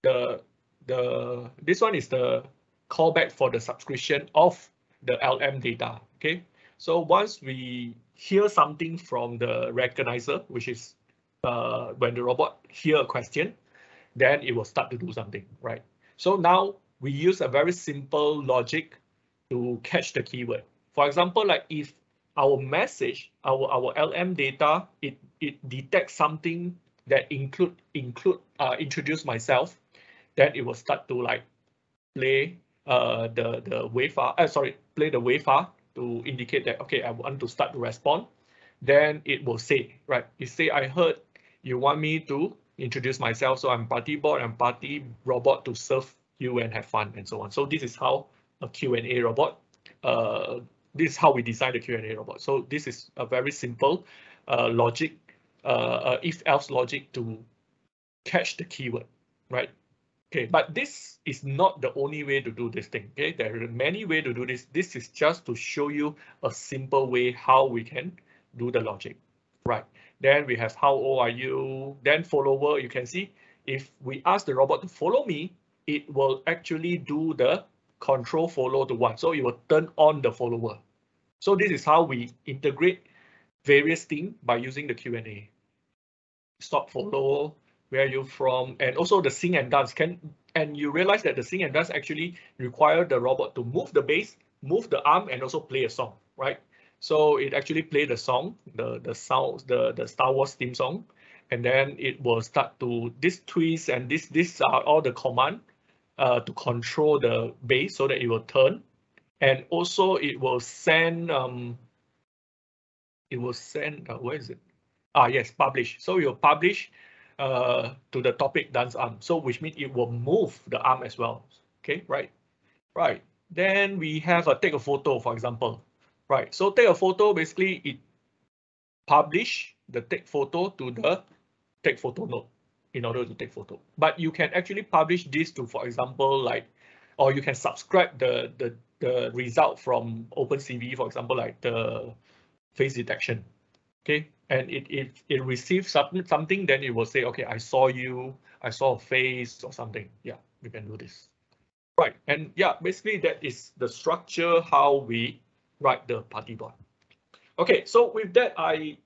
this one is the callback for the subscription of the LM data. Okay, so once we hear something from the recognizer, which is when the robot hear a question, then it will start to do something, right? So now we use a very simple logic to catch the keyword. For example, like if our message, our LM data, it detects something that introduce myself, then it will start to like play the wavefar, play the wavefar to indicate that, okay, I want to start to respond. Then it will say, right, it say, I heard you want me to introduce myself, so I'm party bot and party robot to serve you and have fun and so on. So this is how a Q&A robot, this is how we design the Q&A robot. So this is a very simple logic, if-else logic to catch the keyword, right? Okay, but this is not the only way to do this thing. Okay, there are many ways to do this. This is just to show you a simple way how we can do the logic, right? Then we have how old are you? Then follower, you can see if we ask the robot to follow me, it will actually do the control follow to 1. So it will turn on the follower. So this is how we integrate various things by using the Q&A. Stop, follow, where are you from, and also the sing and dance. And you realize that the sing and dance actually require the robot to move the bass, move the arm, and also play a song, right? So it actually play the song, the Star Wars theme song, and then it will start to this twist, and these are all the command to control the bass so that it will turn, and also it will send where is it? Yes, publish. So you'll publish to the topic dance arm. So which means it will move the arm as well. Okay, right. Then we have a take a photo, for example. Right. So take a photo, basically it publish the take photo to the take photo node in order to take photo. But you can actually publish this to, for example, like, or you can subscribe the result from OpenCV, for example, like the face detection. Okay, and if it receives something, then it will say, okay, I saw you, I saw a face or something. Yeah, we can do this. Right, and yeah, basically that is the structure how we write the party bot. Okay, so with that, I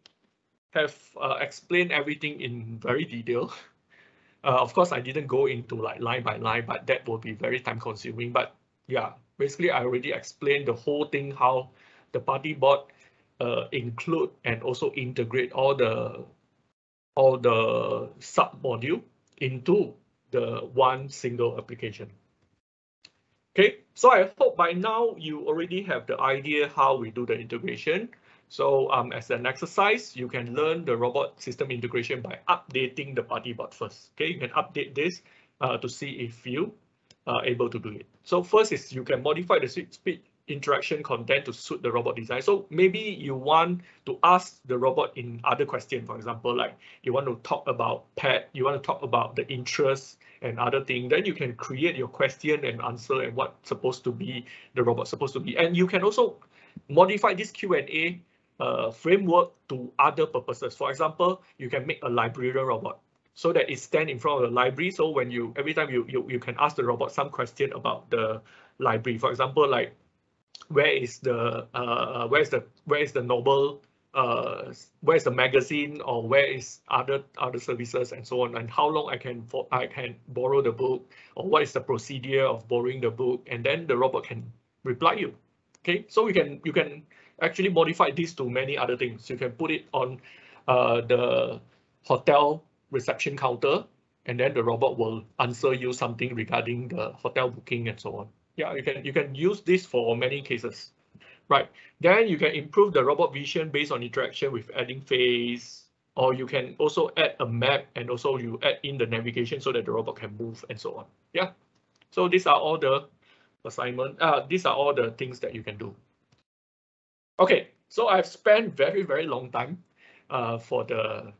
have explained everything in very detail. Of course, I didn't go into like line by line, but that will be very time consuming. But yeah, basically I already explained the whole thing, how the party bot include and also integrate all the sub module into the one single application. Okay, so I hope by now you already have the idea how we do the integration. So as an exercise, you can learn the robot system integration by updating the party bot first. Okay, you can update this to see if you are able to do it. So first is you can modify the speed interaction content to suit the robot design. So maybe you want to ask the robot in other questions, for example, like you want to talk about pet, you want to talk about the interest and other things, then you can create your question and answer and what's supposed to be the robot supposed to be. And you can also modify this Q&A framework to other purposes. For example, you can make a librarian robot so that it stands in front of the library. So when every time you can ask the robot some question about the library. For example, like where is the novel, where is the magazine, or where is other services and so on, and how long I can borrow the book, or what is the procedure of borrowing the book, and then the robot can reply you. Okay, so you can actually modify this to many other things. You can put it on the hotel reception counter, and then the robot will answer you something regarding the hotel booking and so on. Yeah, you can use this for many cases, right? Then you can improve the robot vision based on interaction with adding face, or you can also add a map, and also you add in the navigation so that the robot can move and so on. Yeah, so these are all the assignment. These are all the things that you can do. Okay, so I've spent very long time for the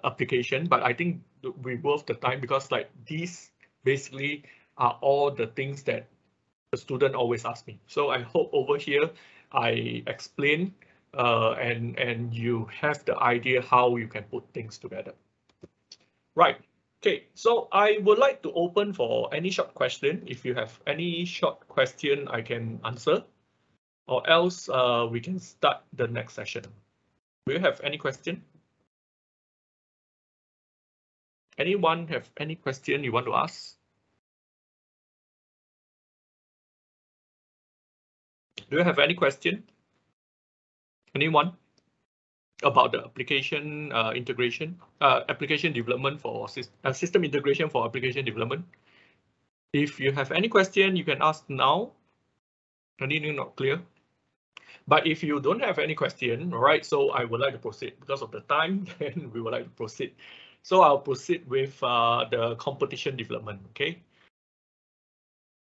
application, but I think we worth the time because like these basically are all the things that the student always ask me. So I hope over here I explain and you have the idea how you can put things together. Right. Okay, so I would like to open for any short question. If you have any short question, I can answer, or else we can start the next session. Do you have any question? Anyone have any question you want to ask? Do you have any question? Anyone about the application integration, application development for system integration for application development? If you have any question, you can ask now. Anything not clear? But if you don't have any question, all right, so I would like to proceed because of the time, then we would like to proceed. So I'll proceed with the competition development, okay?